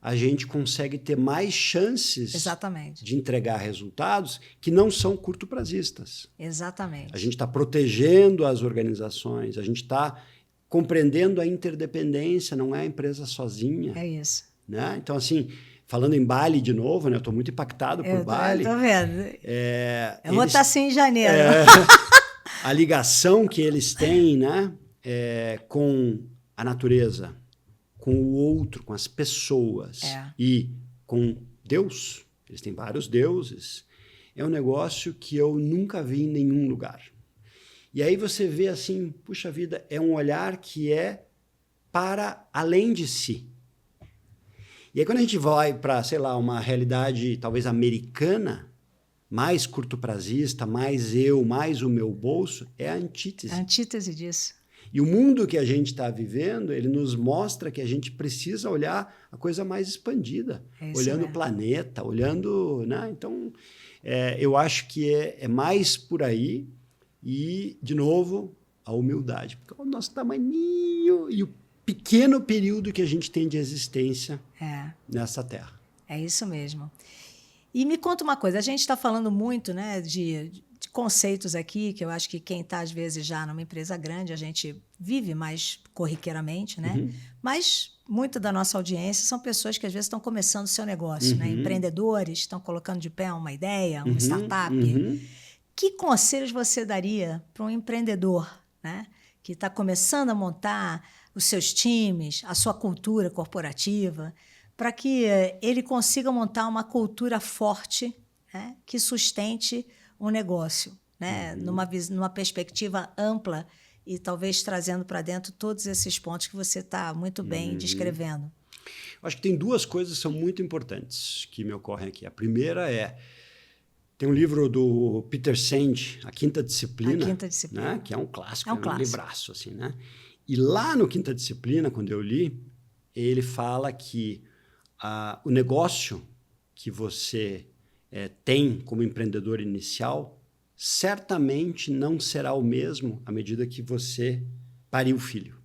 a gente consegue ter mais chances Exatamente. de entregar resultados que não são curto-prazistas. Exatamente. A gente está protegendo as organizações, a gente está compreendendo a interdependência, não é a empresa sozinha. É isso. Né? Então, assim, falando em Bali de novo, né? Eu estou muito impactado por Bali. Eu estou vendo. Eu vou estar assim em janeiro. A ligação que eles têm, né? Com a natureza, com o outro, com as pessoas e com Deus. Eles têm vários deuses. É um negócio que eu nunca vi em nenhum lugar. E aí você vê assim, puxa vida, é um olhar que é para além de si. E aí quando a gente vai para, sei lá, uma realidade talvez americana, mais curto-prazista, mais eu, mais o meu bolso, é a antítese. A antítese disso. E o mundo que a gente está vivendo, ele nos mostra que a gente precisa olhar a coisa mais expandida, olhando o planeta, olhando... Né? Então, eu acho que é mais por aí. E, de novo, a humildade. Porque é o nosso tamanho e o pequeno período que a gente tem de existência nessa Terra. É isso mesmo. E me conta uma coisa, a gente está falando muito, né, de conceitos aqui, que eu acho que quem está, às vezes, já numa empresa grande, a gente vive mais corriqueiramente, né? Mas muita da nossa audiência são pessoas que, às vezes, estão começando o seu negócio, né? Empreendedores, estão colocando de pé uma ideia, uma startup. Que conselhos você daria para um empreendedor, né, que está começando a montar os seus times, a sua cultura corporativa, para que ele consiga montar uma cultura forte, né, que sustente um negócio, né, numa perspectiva ampla e talvez trazendo para dentro todos esses pontos que você está muito bem descrevendo? Acho que tem 2 coisas que são muito importantes que me ocorrem aqui. A primeira tem um livro do Peter Senge, A Quinta Disciplina. A Quinta Disciplina. Né? Que é um clássico, um livraço. Assim, né? E lá no Quinta Disciplina, quando eu li, ele fala que o negócio que você tem como empreendedor inicial certamente não será o mesmo à medida que você parir o filho.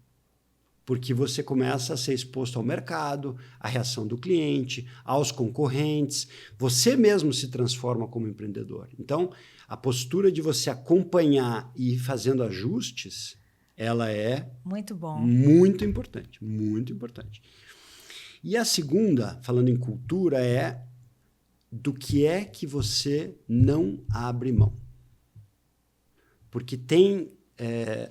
porque você começa a ser exposto ao mercado, à reação do cliente, aos concorrentes. Você mesmo se transforma como empreendedor. Então, a postura de você acompanhar e ir fazendo ajustes, ela é muito bom. Muito importante, muito importante. E a segunda, falando em cultura, é do que é que você não abre mão. Porque tem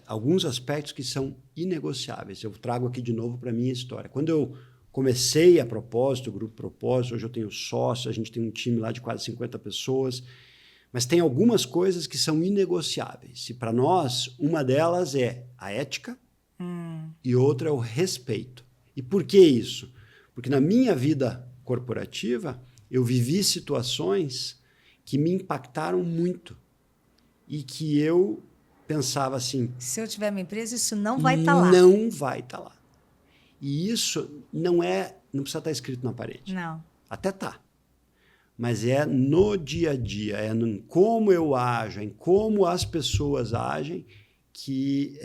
alguns aspectos que são inegociáveis. Eu trago aqui de novo para a minha história. Quando eu comecei a Propósito, o Grupo Propósito, hoje eu tenho sócio, a gente tem um time lá de quase 50 pessoas, mas tem algumas coisas que são inegociáveis. E para nós, uma delas é a ética e outra é o respeito. E por que isso? Porque na minha vida corporativa, eu vivi situações que me impactaram muito e que eu pensava assim... Se eu tiver uma empresa, isso não vai estar lá. Não vai estar lá. E isso não precisa estar escrito na parede. Não. Até tá. Mas é no dia a dia, é em como eu ajo, em como as pessoas agem, que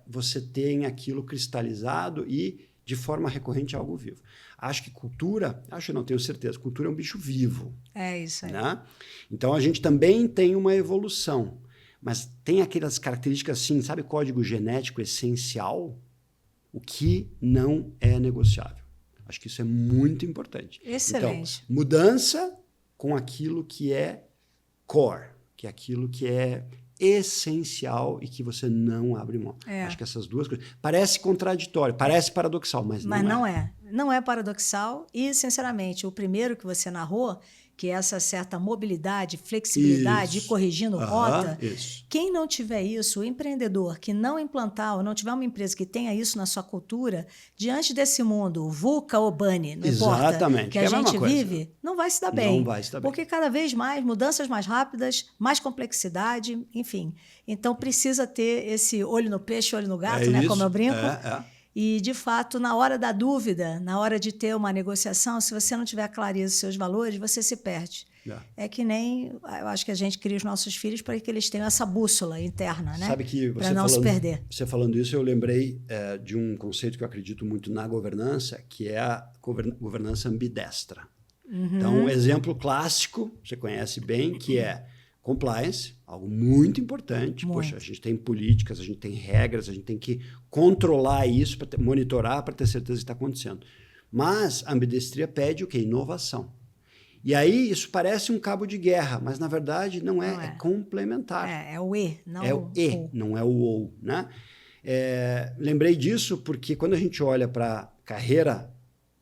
você tem aquilo cristalizado e, de forma recorrente, algo vivo. Acho que cultura, não tenho certeza, cultura é um bicho vivo. É isso aí. Né? Então, a gente também tem uma evolução. Mas tem aquelas características assim, sabe, código genético essencial, o que não é negociável. Acho que isso é muito importante. Excelente. Então, mudança com aquilo que é core, que é aquilo que é essencial e que você não abre mão. Acho que essas duas coisas... Parece contraditório, parece paradoxal, mas não é. Mas não é. Não é paradoxal e, sinceramente, o primeiro que você narrou, que é essa certa mobilidade, flexibilidade, Isso. e corrigindo rota, Isso. Quem não tiver isso, o empreendedor que não implantar ou não tiver uma empresa que tenha isso na sua cultura, diante desse mundo, VUCA ou BANI, não Exatamente, importa, que a gente coisa. vive, não vai se dar bem. Não vai se dar bem. Porque cada vez mais, mudanças mais rápidas, mais complexidade, enfim. Então, precisa ter esse olho no peixe, olho no gato, né? Como eu brinco. E, de fato, na hora da dúvida, na hora de ter uma negociação, se você não tiver clareza dos seus valores, você se perde. É que nem, eu acho que a gente cria os nossos filhos para que eles tenham essa bússola interna, né? Sabe que para não se perder. Você falando isso, eu lembrei de um conceito que eu acredito muito na governança, que é a governança ambidestra. Então, um exemplo clássico, você conhece bem, que é compliance, algo muito importante. Muito. Poxa, a gente tem políticas, a gente tem regras, a gente tem que controlar isso, monitorar para ter certeza que está acontecendo. Mas a ambidestria pede o quê? Inovação. E aí isso parece um cabo de guerra, mas na verdade não é, é complementar. É o E, não é o E, não é o OU. Né? Lembrei disso porque quando a gente olha para a carreira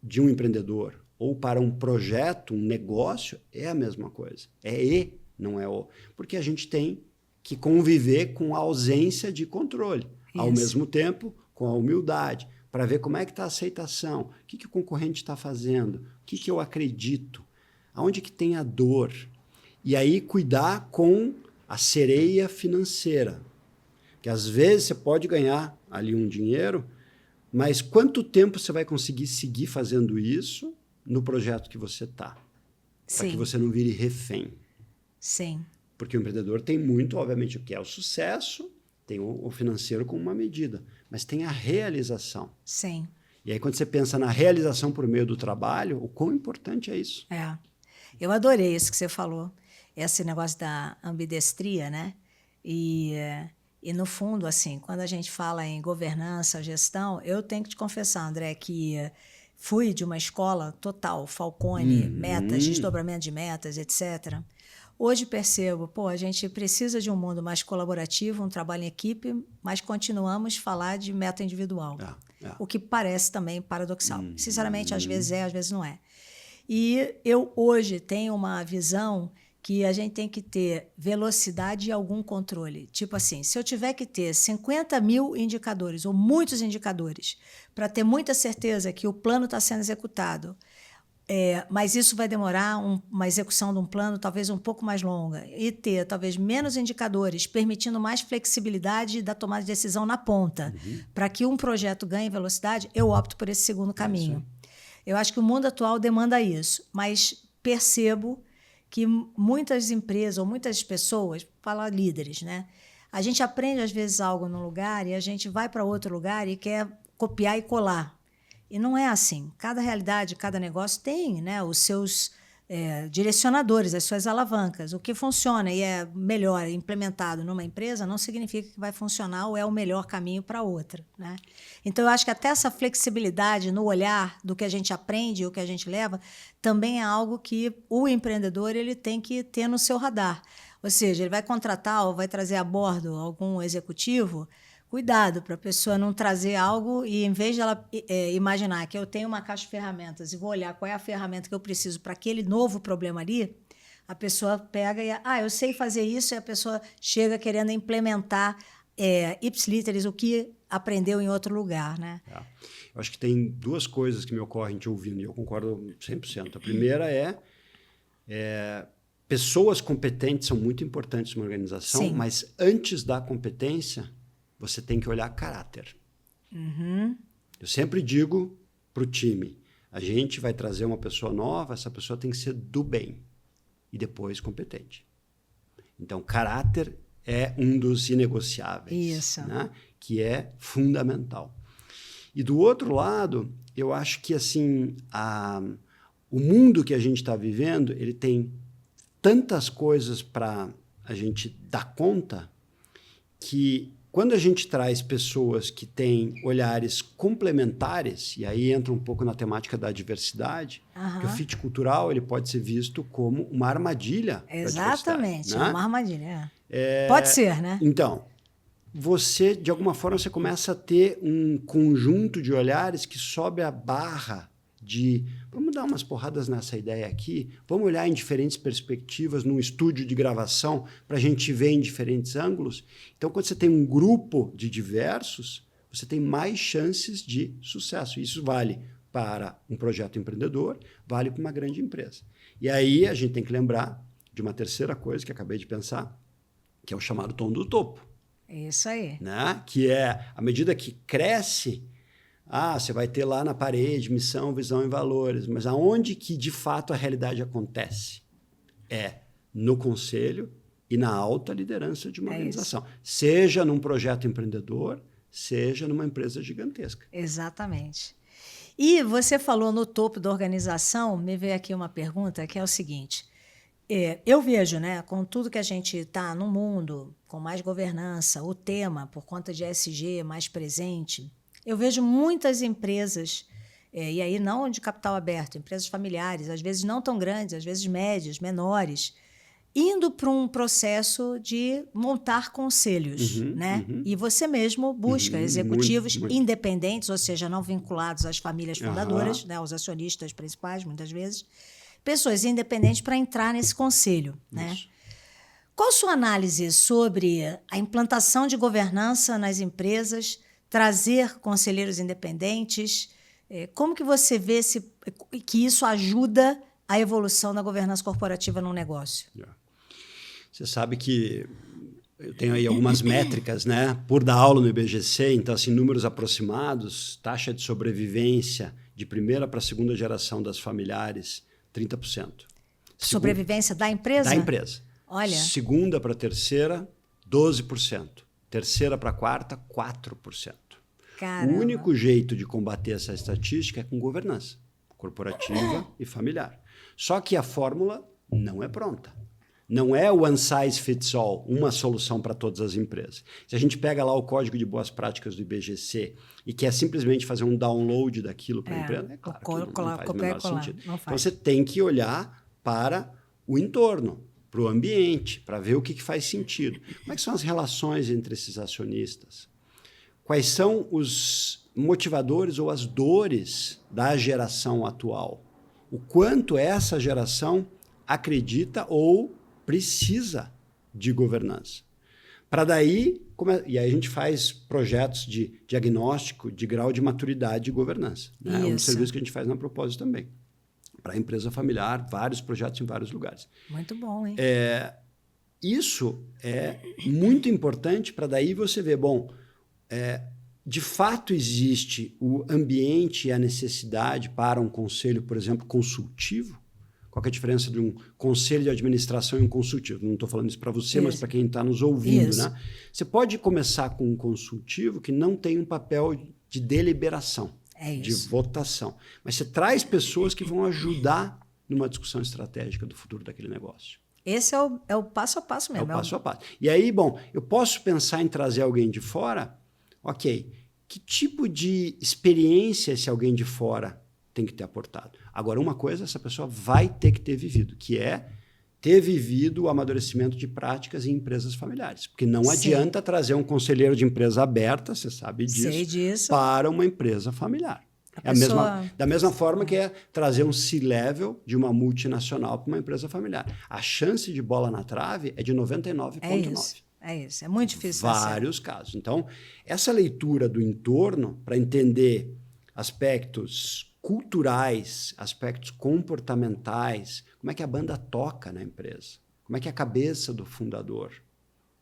de um empreendedor ou para um projeto, um negócio, é a mesma coisa. É E, não é O. Porque a gente tem que conviver com a ausência de controle. Isso. Ao mesmo tempo, com a humildade, para ver como é que está a aceitação, o que o concorrente está fazendo, o que eu acredito, aonde que tem a dor. E aí cuidar com a sereia financeira. Que às vezes você pode ganhar ali um dinheiro, mas quanto tempo você vai conseguir seguir fazendo isso no projeto que você está? Para que você não vire refém. Sim. Porque o empreendedor tem muito, obviamente, o que é o sucesso, tem o financeiro como uma medida, mas tem a realização. Sim. E aí, quando você pensa na realização por meio do trabalho, o quão importante é isso? Eu adorei isso que você falou, esse negócio da ambidestria, né? E no fundo, assim, quando a gente fala em governança, gestão, eu tenho que te confessar, André, que fui de uma escola total, Falcone, metas, desdobramento de metas, etc. Hoje percebo, a gente precisa de um mundo mais colaborativo, um trabalho em equipe, mas continuamos a falar de meta individual. O que parece também paradoxal. Sinceramente, às vezes às vezes não é. E eu hoje tenho uma visão que a gente tem que ter velocidade e algum controle. Tipo assim, se eu tiver que ter 50 mil indicadores, ou muitos indicadores, para ter muita certeza que o plano está sendo executado, mas isso vai demorar uma execução de um plano talvez um pouco mais longa, e ter talvez menos indicadores, permitindo mais flexibilidade da tomada de decisão na ponta. Para que um projeto ganhe velocidade, eu opto por esse segundo caminho. Eu acho que o mundo atual demanda isso, mas percebo que muitas empresas ou muitas pessoas, falar líderes, né? A gente aprende às vezes algo num lugar e a gente vai para outro lugar e quer copiar e colar. E não é assim. Cada realidade, cada negócio tem, né, os seus direcionadores, as suas alavancas. O que funciona e é melhor implementado numa empresa não significa que vai funcionar ou é o melhor caminho para outra, né? Então, eu acho que até essa flexibilidade no olhar do que a gente aprende e o que a gente leva também é algo que o empreendedor ele tem que ter no seu radar. Ou seja, ele vai contratar ou vai trazer a bordo algum executivo. Cuidado para a pessoa não trazer algo e, em vez de ela imaginar que eu tenho uma caixa de ferramentas e vou olhar qual é a ferramenta que eu preciso para aquele novo problema ali, a pessoa pega e... eu sei fazer isso, e a pessoa chega querendo implementar ipsiliteris, o que aprendeu em outro lugar, né? Eu acho que tem duas coisas que me ocorrem te ouvindo, e eu concordo 100%. A primeira pessoas competentes são muito importantes numa organização, Sim. mas antes da competência... você tem que olhar caráter. Uhum. Eu sempre digo para o time, a gente vai trazer uma pessoa nova, essa pessoa tem que ser do bem e depois competente. Então, caráter é um dos inegociáveis. Isso. Né? Que é fundamental. E do outro lado, eu acho que assim, o mundo que a gente está vivendo, ele tem tantas coisas para a gente dar conta que quando a gente traz pessoas que têm olhares complementares, e aí entra um pouco na temática da diversidade, que o fit cultural ele pode ser visto como uma armadilha. Exatamente, né? uma armadilha. Pode ser, né? Então, você, de alguma forma, você começa a ter um conjunto de olhares que sobe a barra de... Vamos dar umas porradas nessa ideia aqui, vamos olhar em diferentes perspectivas, num estúdio de gravação, para a gente ver em diferentes ângulos. Então, quando você tem um grupo de diversos, você tem mais chances de sucesso. Isso vale para um projeto empreendedor, vale para uma grande empresa. E aí a gente tem que lembrar de uma terceira coisa que acabei de pensar, que é o chamado tom do topo. Isso aí. Né? Que é, à medida que cresce... você vai ter lá na parede missão, visão e valores. Mas aonde que, de fato, a realidade acontece? É no conselho e na alta liderança de uma organização. Isso. Seja num projeto empreendedor, seja numa empresa gigantesca. Exatamente. E você falou no topo da organização, me veio aqui uma pergunta que é o seguinte. Eu vejo, né, com tudo que a gente está no mundo, com mais governança, o tema, por conta de ESG, mais presente... Eu vejo muitas empresas, e aí não de capital aberto, empresas familiares, às vezes não tão grandes, às vezes médias, menores, indo para um processo de montar conselhos. Né? E você mesmo busca executivos muito. Independentes, ou seja, não vinculados às famílias fundadoras, né, aos acionistas principais, muitas vezes, pessoas independentes para entrar nesse conselho. Né? Qual a sua análise sobre a implantação de governança nas empresas, trazer conselheiros independentes? Como que você vê que isso ajuda a evolução da governança corporativa num negócio? Você sabe que eu tenho aí algumas métricas, né? Por dar aula no IBGC, então, assim, números aproximados, taxa de sobrevivência de primeira para segunda geração das familiares, 30%. Sobrevivência da empresa? Da empresa. Olha. Segunda para terceira, 12%. Terceira para quarta, 4%. Caramba. O único jeito de combater essa estatística é com governança corporativa e familiar. Só que a fórmula não é pronta. Não é one size fits all, uma solução para todas as empresas. Se a gente pega lá o código de boas práticas do IBGC e quer simplesmente fazer um download daquilo para a empresa, é claro que não faz o menor sentido. Então você tem que olhar para o entorno, para o ambiente, para ver o que faz sentido. Como é que são as relações entre esses acionistas? Quais são os motivadores ou as dores da geração atual? O quanto essa geração acredita ou precisa de governança? Para daí, e aí a gente faz projetos de diagnóstico de grau de maturidade de governança. Né? É um serviço que a gente faz na Propósito também. Para a empresa familiar, vários projetos em vários lugares. Muito bom, hein? Isso é muito importante para daí você ver, de fato existe o ambiente e a necessidade para um conselho, por exemplo, consultivo? Qual que é a diferença de um conselho de administração e um consultivo? Não estou falando isso para você, mas para quem está nos ouvindo. Né? Você pode começar com um consultivo que não tem um papel de deliberação, de votação. Mas você traz pessoas que vão ajudar numa discussão estratégica do futuro daquele negócio. Esse é o passo a passo mesmo. É o passo a passo. E aí, bom, eu posso pensar em trazer alguém de fora, ok, que tipo de experiência esse alguém de fora tem que ter aportado? Agora, uma coisa essa pessoa vai ter que ter vivido, que é ter vivido o amadurecimento de práticas em empresas familiares. Porque não adianta trazer um conselheiro de empresa aberta, você sabe disso, para uma empresa familiar. Da mesma forma que é trazer um C-level de uma multinacional para uma empresa familiar. A chance de bola na trave é de 99,9%. É isso. É muito difícil. Vários casos. Então, essa leitura do entorno para entender aspectos culturais, aspectos comportamentais, como é que a banda toca na empresa, como é que é a cabeça do fundador,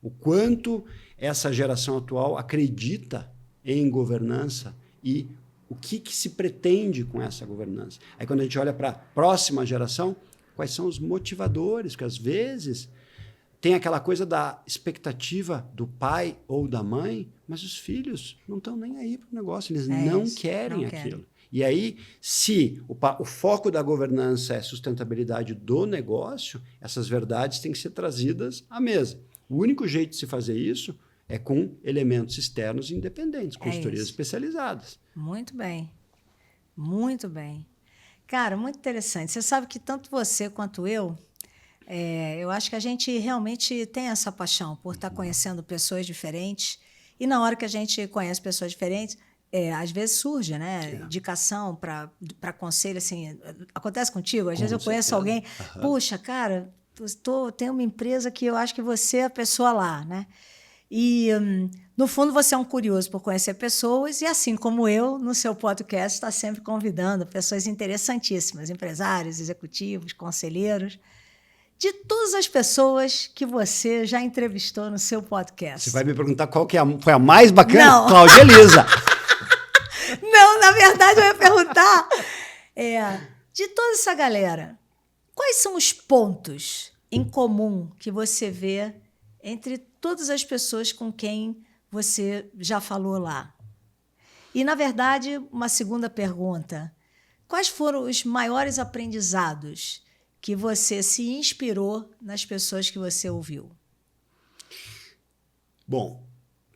o quanto essa geração atual acredita em governança e o que se pretende com essa governança. Aí quando a gente olha para a próxima geração, quais são os motivadores, porque às vezes tem aquela coisa da expectativa do pai ou da mãe, mas os filhos não estão nem aí para o negócio, eles não querem aquilo. E aí, se o foco da governança é sustentabilidade do negócio, essas verdades têm que ser trazidas à mesa. O único jeito de se fazer isso é com elementos externos independentes, consultorias especializadas. Muito bem. Muito bem. Cara, muito interessante. Você sabe que tanto você quanto eu acho que a gente realmente tem essa paixão por estar conhecendo pessoas diferentes. E na hora que a gente conhece pessoas diferentes, às vezes surge, né? Indicação para conselho, assim. Acontece contigo? Às vezes eu conheço alguém, puxa, cara, tenho uma empresa que eu acho que você é a pessoa lá, né? E, no fundo, você é um curioso por conhecer pessoas e, assim como eu, no seu podcast, está sempre convidando pessoas interessantíssimas, empresários, executivos, conselheiros, de todas as pessoas que você já entrevistou no seu podcast. Você vai me perguntar qual que foi a mais bacana? Não. Cláudia Elisa. Não, na verdade, eu ia perguntar, de toda essa galera, quais são os pontos em comum que você vê entre todas as pessoas com quem você já falou lá? E, na verdade, uma segunda pergunta, quais foram os maiores aprendizados que você se inspirou nas pessoas que você ouviu? Bom,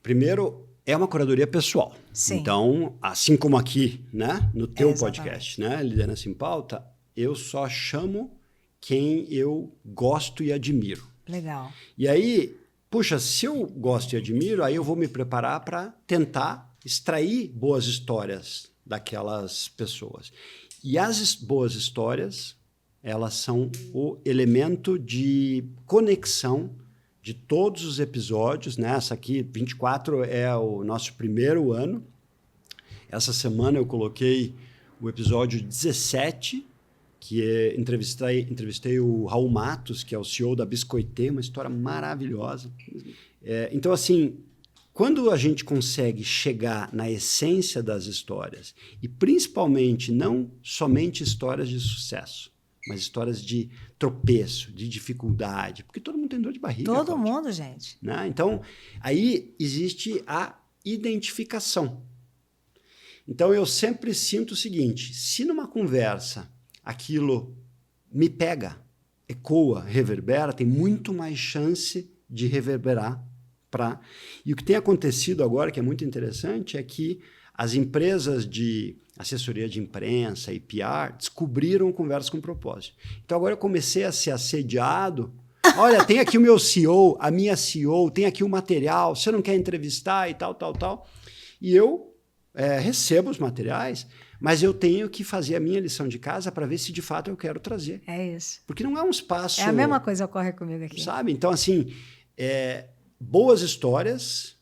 primeiro, é uma curadoria pessoal. Sim. Então, assim como aqui, né, no teu podcast, né, Liderança em Pauta, eu só chamo quem eu gosto e admiro. Legal. E aí, puxa, se eu gosto e admiro, aí eu vou me preparar para tentar extrair boas histórias daquelas pessoas. E as boas histórias, elas são o elemento de conexão de todos os episódios, né? Essa aqui, 24, é o nosso primeiro ano. Essa semana eu coloquei o episódio 17, que entrevistei o Raul Matos, que é o CEO da Biscoitê, uma história maravilhosa. Então, assim, quando a gente consegue chegar na essência das histórias, e principalmente não somente histórias de sucesso, mas histórias de tropeço, de dificuldade, porque todo mundo tem dor de barriga. Todo mundo, gente. Né? Então, aí existe a identificação. Então, eu sempre sinto o seguinte, se numa conversa aquilo me pega, ecoa, reverbera, tem muito mais chance de reverberar para... E o que tem acontecido agora, que é muito interessante, é que as empresas de assessoria de imprensa e PR descobriram conversa com propósito. Então, agora eu comecei a ser assediado. Olha, tem aqui o meu CEO, a minha CEO, tem aqui o material, você não quer entrevistar e tal, tal, tal. E eu recebo os materiais, mas eu tenho que fazer a minha lição de casa para ver se de fato eu quero trazer. É isso. Porque não é um espaço... É a mesma coisa que ocorre comigo aqui. Sabe? Então, assim, boas histórias,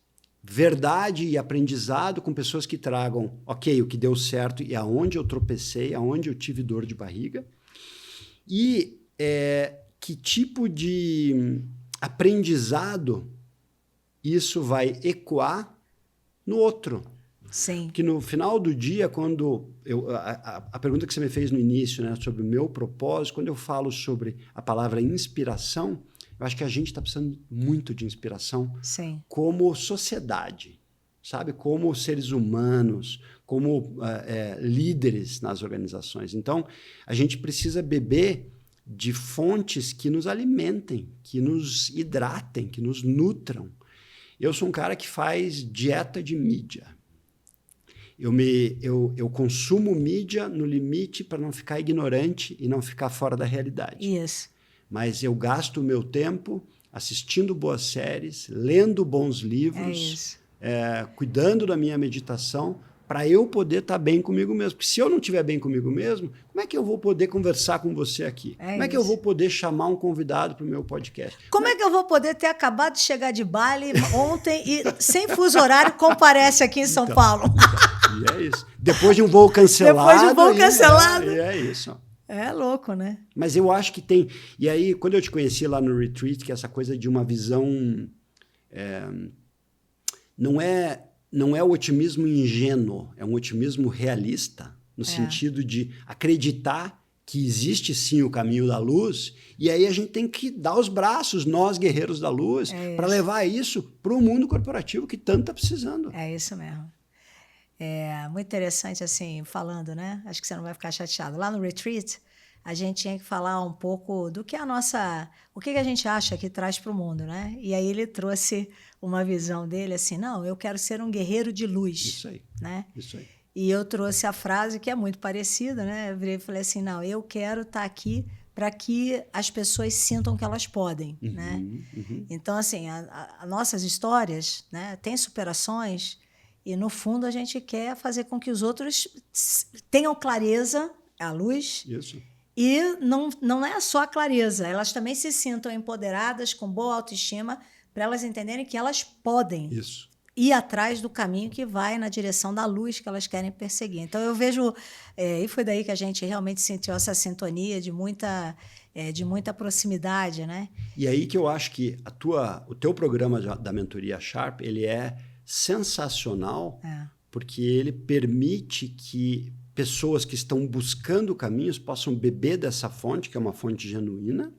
verdade e aprendizado com pessoas que tragam, ok, o que deu certo e aonde eu tropecei, aonde eu tive dor de barriga. E que tipo de aprendizado isso vai ecoar no outro. Sim. Que no final do dia, quando a pergunta que você me fez no início, né, sobre o meu propósito, quando eu falo sobre a palavra inspiração, eu acho que a gente está precisando muito de inspiração. Sim. Como sociedade. sabe? Como seres humanos, como líderes nas organizações. Então, a gente precisa beber de fontes que nos alimentem, que nos hidratem, que nos nutram. Eu sou um cara que faz dieta de mídia. Eu consumo mídia no limite para não ficar ignorante e não ficar fora da realidade. Isso. Mas eu gasto o meu tempo assistindo boas séries, lendo bons livros, cuidando da minha meditação, para eu poder estar bem comigo mesmo. Porque se eu não estiver bem comigo mesmo, como é que eu vou poder conversar com você aqui? Como é que eu vou poder chamar um convidado para o meu podcast? Como é que eu vou poder ter acabado de chegar de Bali ontem e, sem fuso horário, comparece aqui em São Paulo? E é isso. Depois de um voo cancelado. Depois de um voo cancelado. É isso. É louco, né? Mas eu acho que tem... E aí, quando eu te conheci lá no Retreat, que é essa coisa de uma visão... Não é o otimismo ingênuo, é um otimismo realista, no sentido de acreditar que existe sim o caminho da luz, e aí a gente tem que dar os braços, nós guerreiros da luz, para levar isso para o mundo corporativo que tanto está precisando. É isso mesmo. É muito interessante, assim, falando, né? Acho que você não vai ficar chateado. Lá no Retreat, a gente tinha que falar um pouco do que o que a gente acha que traz para o mundo, né? E aí ele trouxe uma visão dele assim, não, eu quero ser um guerreiro de luz. Isso aí. Né? Isso aí. E eu trouxe a frase que é muito parecida, né? Eu virei e falei assim, não, eu quero estar aqui para que as pessoas sintam que elas podem, né? Então, assim, as nossas histórias, né, têm superações e, no fundo, a gente quer fazer com que os outros tenham clareza, a luz. Isso. E não é só a clareza, elas também se sintam empoderadas, com boa autoestima, para elas entenderem que elas podem ir atrás do caminho que vai na direção da luz que elas querem perseguir. Então, eu vejo... e foi daí que a gente realmente sentiu essa sintonia de muita proximidade, né? E aí que eu acho que o teu programa da mentoria Sharp, ele é sensacional, porque ele permite que pessoas que estão buscando caminhos possam beber dessa fonte, que é uma fonte genuína,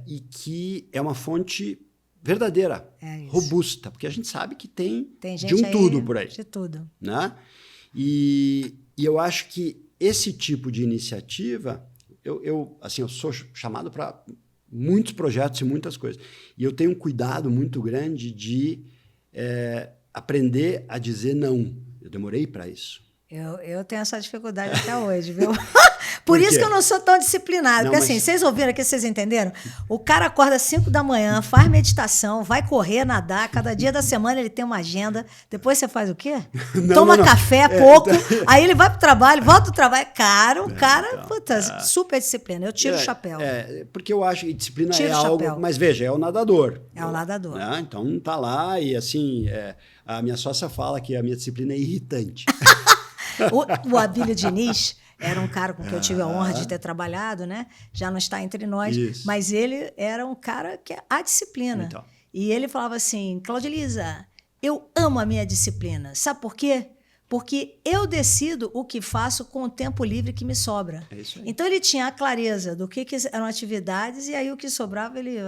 e que é uma fonte verdadeira, robusta, porque a gente sabe que tem de um tudo por aí. De tudo. Né? E eu acho que esse tipo de iniciativa, eu sou chamado para muitos projetos e muitas coisas, e eu tenho um cuidado muito grande de aprender a dizer não. Eu demorei para isso. Eu tenho essa dificuldade até hoje, viu? Por isso que eu não sou tão disciplinado. Porque assim, vocês ouviram aqui, vocês entenderam? O cara acorda às 5 da manhã, faz meditação, vai correr, nadar. Cada dia da semana ele tem uma agenda. Depois você faz o quê? Toma café, pouco. Aí ele vai pro trabalho, volta do trabalho. Cara, o cara, super disciplina. Eu tiro o chapéu. Porque eu acho que disciplina é algo... Mas veja, é o nadador. É o nadador. Né? Então tá lá e assim... a minha sócia fala que a minha disciplina é irritante. O Abílio Diniz era um cara com quem eu tive a honra de ter trabalhado, né? Já não está entre nós, mas ele era um cara que a disciplina. Então. E ele falava assim, Claudelisa, eu amo a minha disciplina. Sabe por quê? Porque eu decido o que faço com o tempo livre que me sobra. É isso aí. Então ele tinha a clareza do que eram atividades e aí o que sobrava ele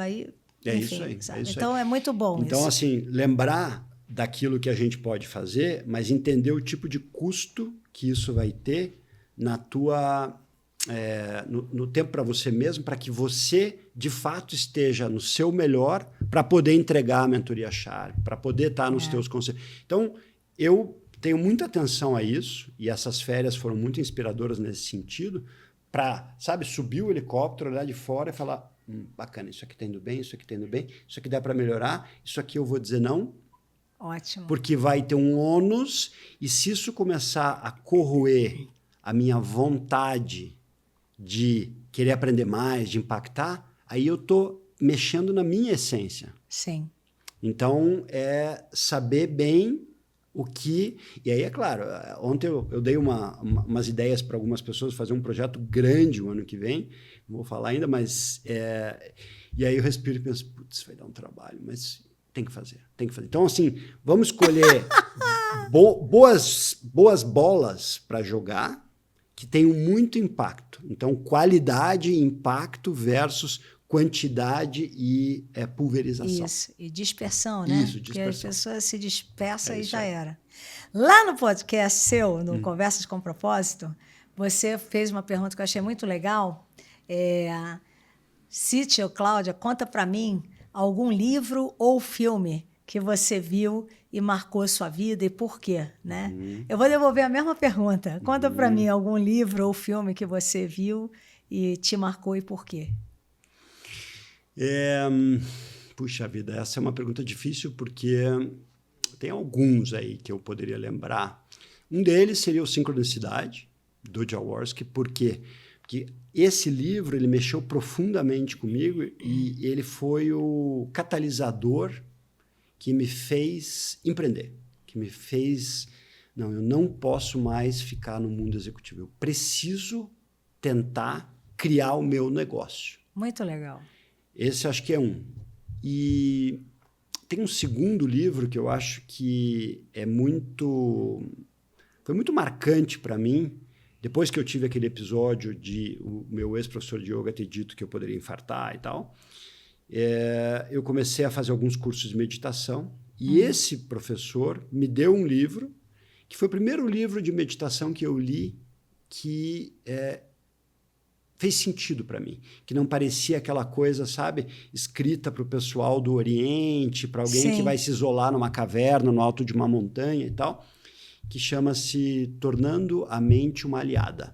enfim, isso aí. Sabe? Então é muito bom isso. Então assim, lembrar daquilo que a gente pode fazer, mas entender o tipo de custo que isso vai ter na tua no tempo para você mesmo, para que você de fato esteja no seu melhor para poder entregar a mentoria Sharp, para poder estar nos teus conselhos. Então, eu tenho muita atenção a isso e essas férias foram muito inspiradoras nesse sentido, para, sabe, subir o helicóptero, olhar de fora e falar, bacana, isso aqui está indo bem, isso aqui está indo bem, isso aqui dá para melhorar, isso aqui eu vou dizer não. Ótimo. Porque vai ter um ônus, e se isso começar a corroer a minha vontade de querer aprender mais, de impactar, aí eu estou mexendo na minha essência. Sim. Então, é saber bem o que... E aí, é claro, ontem eu dei umas ideias para algumas pessoas fazer um projeto grande o ano que vem, não vou falar ainda, mas... E aí eu respiro e penso, putz, vai dar um trabalho, mas... Tem que fazer. Então, assim, vamos escolher boas bolas para jogar que tenham muito impacto. Então, qualidade e impacto versus quantidade e pulverização. Isso, e dispersão, né? Isso, dispersão. Porque as pessoas se dispersam e já aí. era. Lá no podcast seu, no Conversas com Propósito, você fez uma pergunta que eu achei muito legal. Cite, Cláudia, conta para mim algum livro ou filme que você viu e marcou sua vida e por quê, né? Eu vou devolver a mesma pergunta. Conta para mim algum livro ou filme que você viu e te marcou e por quê. Puxa vida, essa é uma pergunta difícil porque tem alguns aí que eu poderia lembrar. Um deles seria o Sincronicidade, do Jaworski. Por quê? Porque esse livro ele mexeu profundamente comigo e ele foi o catalisador que me fez empreender, que me fez... Não, eu não posso mais ficar no mundo executivo. Eu preciso tentar criar o meu negócio. Muito legal. Esse acho que é um. E tem um segundo livro que eu acho que foi muito marcante para mim. Depois que eu tive aquele episódio de o meu ex-professor de yoga ter dito que eu poderia infartar e tal, eu comecei a fazer alguns cursos de meditação. E esse professor me deu um livro, que foi o primeiro livro de meditação que eu li que fez sentido para mim, que não parecia aquela coisa, sabe, escrita para o pessoal do Oriente, para alguém Sim. que vai se isolar numa caverna, no alto de uma montanha e tal, que chama-se Tornando a Mente uma Aliada.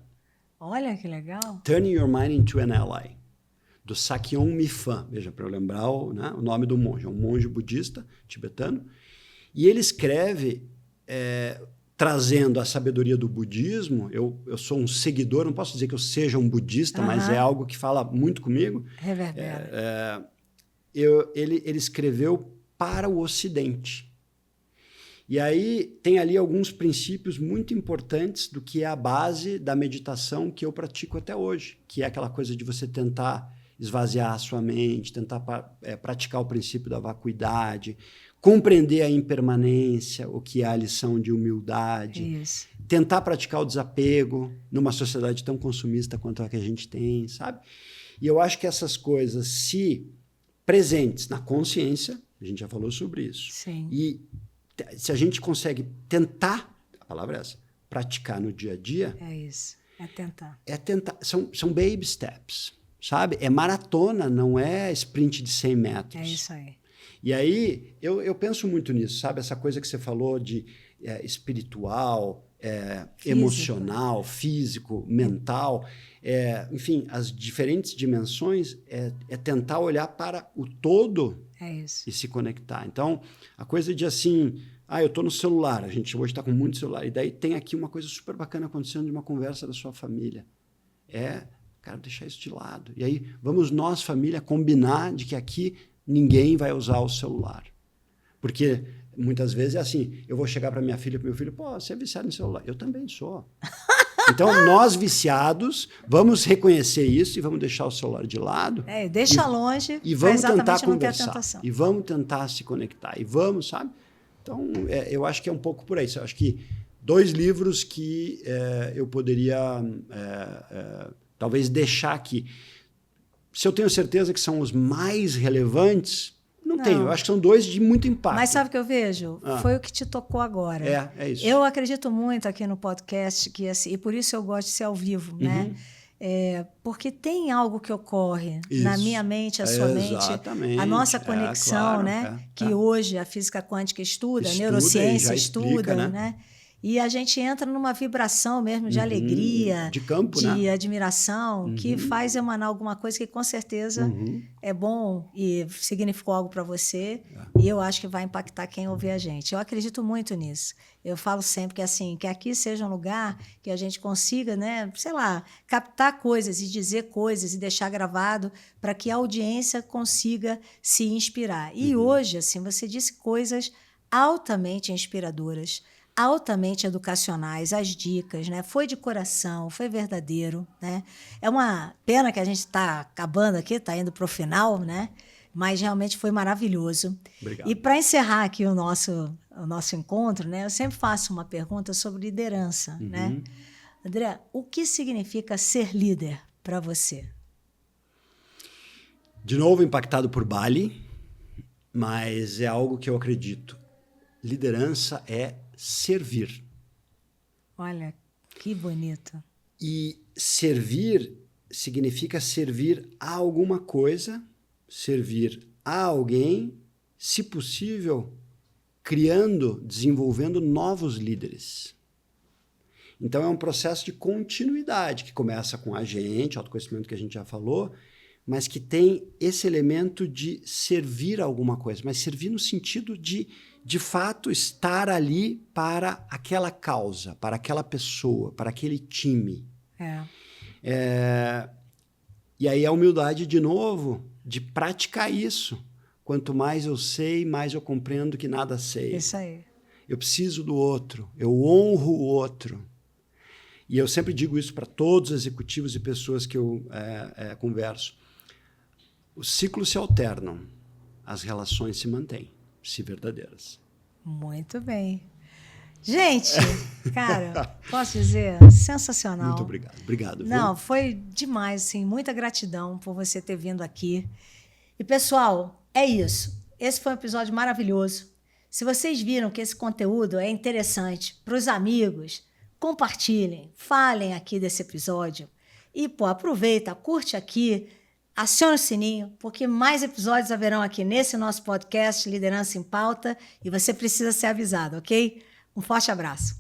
Olha que legal. Turning Your Mind into an Ally, do Sakyon Mifan. Veja, para eu lembrar o nome do monge. É um monge budista tibetano. E ele escreve... trazendo a sabedoria do budismo. Eu sou um seguidor, não posso dizer que eu seja um budista, mas é algo que fala muito comigo. Reverbera. Ele escreveu para o Ocidente. E aí tem ali alguns princípios muito importantes do que é a base da meditação que eu pratico até hoje, que é aquela coisa de você tentar esvaziar a sua mente, tentar praticar o princípio da vacuidade, compreender a impermanência, o que é a lição de humildade, Isso. tentar praticar o desapego numa sociedade tão consumista quanto a que a gente tem, sabe? E eu acho que essas coisas, se presentes na consciência, a gente já falou sobre isso, Sim. e se a gente consegue tentar, a palavra é essa, praticar no dia a dia... É isso, é tentar. São baby steps, sabe? É maratona, não é sprint de 100 metros. É isso aí. E aí, eu penso muito nisso, sabe? Essa coisa que você falou de espiritual, emocional, físico, mental, enfim, as diferentes dimensões é tentar olhar para o todo e se conectar. Então, a coisa de assim, eu estou no celular, a gente hoje está com muito celular, e daí tem aqui uma coisa super bacana acontecendo de uma conversa da sua família. Cara, deixar isso de lado. E aí, vamos nós, família, combinar de que aqui ninguém vai usar o celular. Porque muitas vezes é assim, eu vou chegar para minha filha e para meu filho, você é viciado em celular. Eu também sou. Então, nós viciados, vamos reconhecer isso e vamos deixar o celular de lado. Deixa longe e vamos tentar não ter a conversar. tentação. E vamos tentar se conectar. E vamos, sabe? Então, eu acho que é um pouco por aí. Eu acho que 2 livros que eu poderia talvez deixar aqui. Se eu tenho certeza que são os mais relevantes, não tenho. Eu acho que são 2 de muito impacto. Mas sabe o que eu vejo? Foi o que te tocou agora. É isso. Eu acredito muito aqui no podcast, e por isso eu gosto de ser ao vivo, né? Porque tem algo que ocorre na minha mente, a sua mente, a nossa conexão, né? Que hoje a física quântica estuda, a neurociência estuda, né? E a gente entra numa vibração mesmo de alegria, de campo, de admiração, que faz emanar alguma coisa que com certeza é bom e significou algo para você. E eu acho que vai impactar quem ouvir a gente. Eu acredito muito nisso. Eu falo sempre que assim, que aqui seja um lugar que a gente consiga, né, sei lá, captar coisas e dizer coisas e deixar gravado para que a audiência consiga se inspirar. E hoje, assim, você disse coisas altamente inspiradoras, altamente educacionais, as dicas, né? Foi de coração, foi verdadeiro, né? É uma pena que a gente está acabando aqui, está indo para o final, né? Mas realmente foi maravilhoso. Obrigado. E para encerrar aqui o nosso encontro, né? Eu sempre faço uma pergunta sobre liderança, né? André, o que significa ser líder para você? De novo, impactado por Bali, mas é algo que eu acredito. Liderança é servir. Olha, que bonito. E servir significa servir a alguma coisa, servir a alguém, se possível, criando, desenvolvendo novos líderes. Então, é um processo de continuidade que começa com a gente, autoconhecimento que a gente já falou, mas que tem esse elemento de servir a alguma coisa, mas servir no sentido de fato, estar ali para aquela causa, para aquela pessoa, para aquele time. E aí a humildade, de novo, de praticar isso. Quanto mais eu sei, mais eu compreendo que nada sei. Isso aí. Eu preciso do outro, eu honro o outro. E eu sempre digo isso para todos os executivos e pessoas que eu converso. Os ciclos se alternam, as relações se mantêm, se verdadeiras. Muito bem. Gente, cara, posso dizer, sensacional. Muito obrigado. Obrigado. Não, viu? foi demais, assim, muita gratidão por você ter vindo aqui. E, pessoal, é isso. Esse foi um episódio maravilhoso. Se vocês viram que esse conteúdo é interessante para os amigos, compartilhem, falem aqui desse episódio. E, aproveita, curte aqui, acione o sininho, porque mais episódios haverão aqui nesse nosso podcast Liderança em Pauta e você precisa ser avisado, ok? Um forte abraço.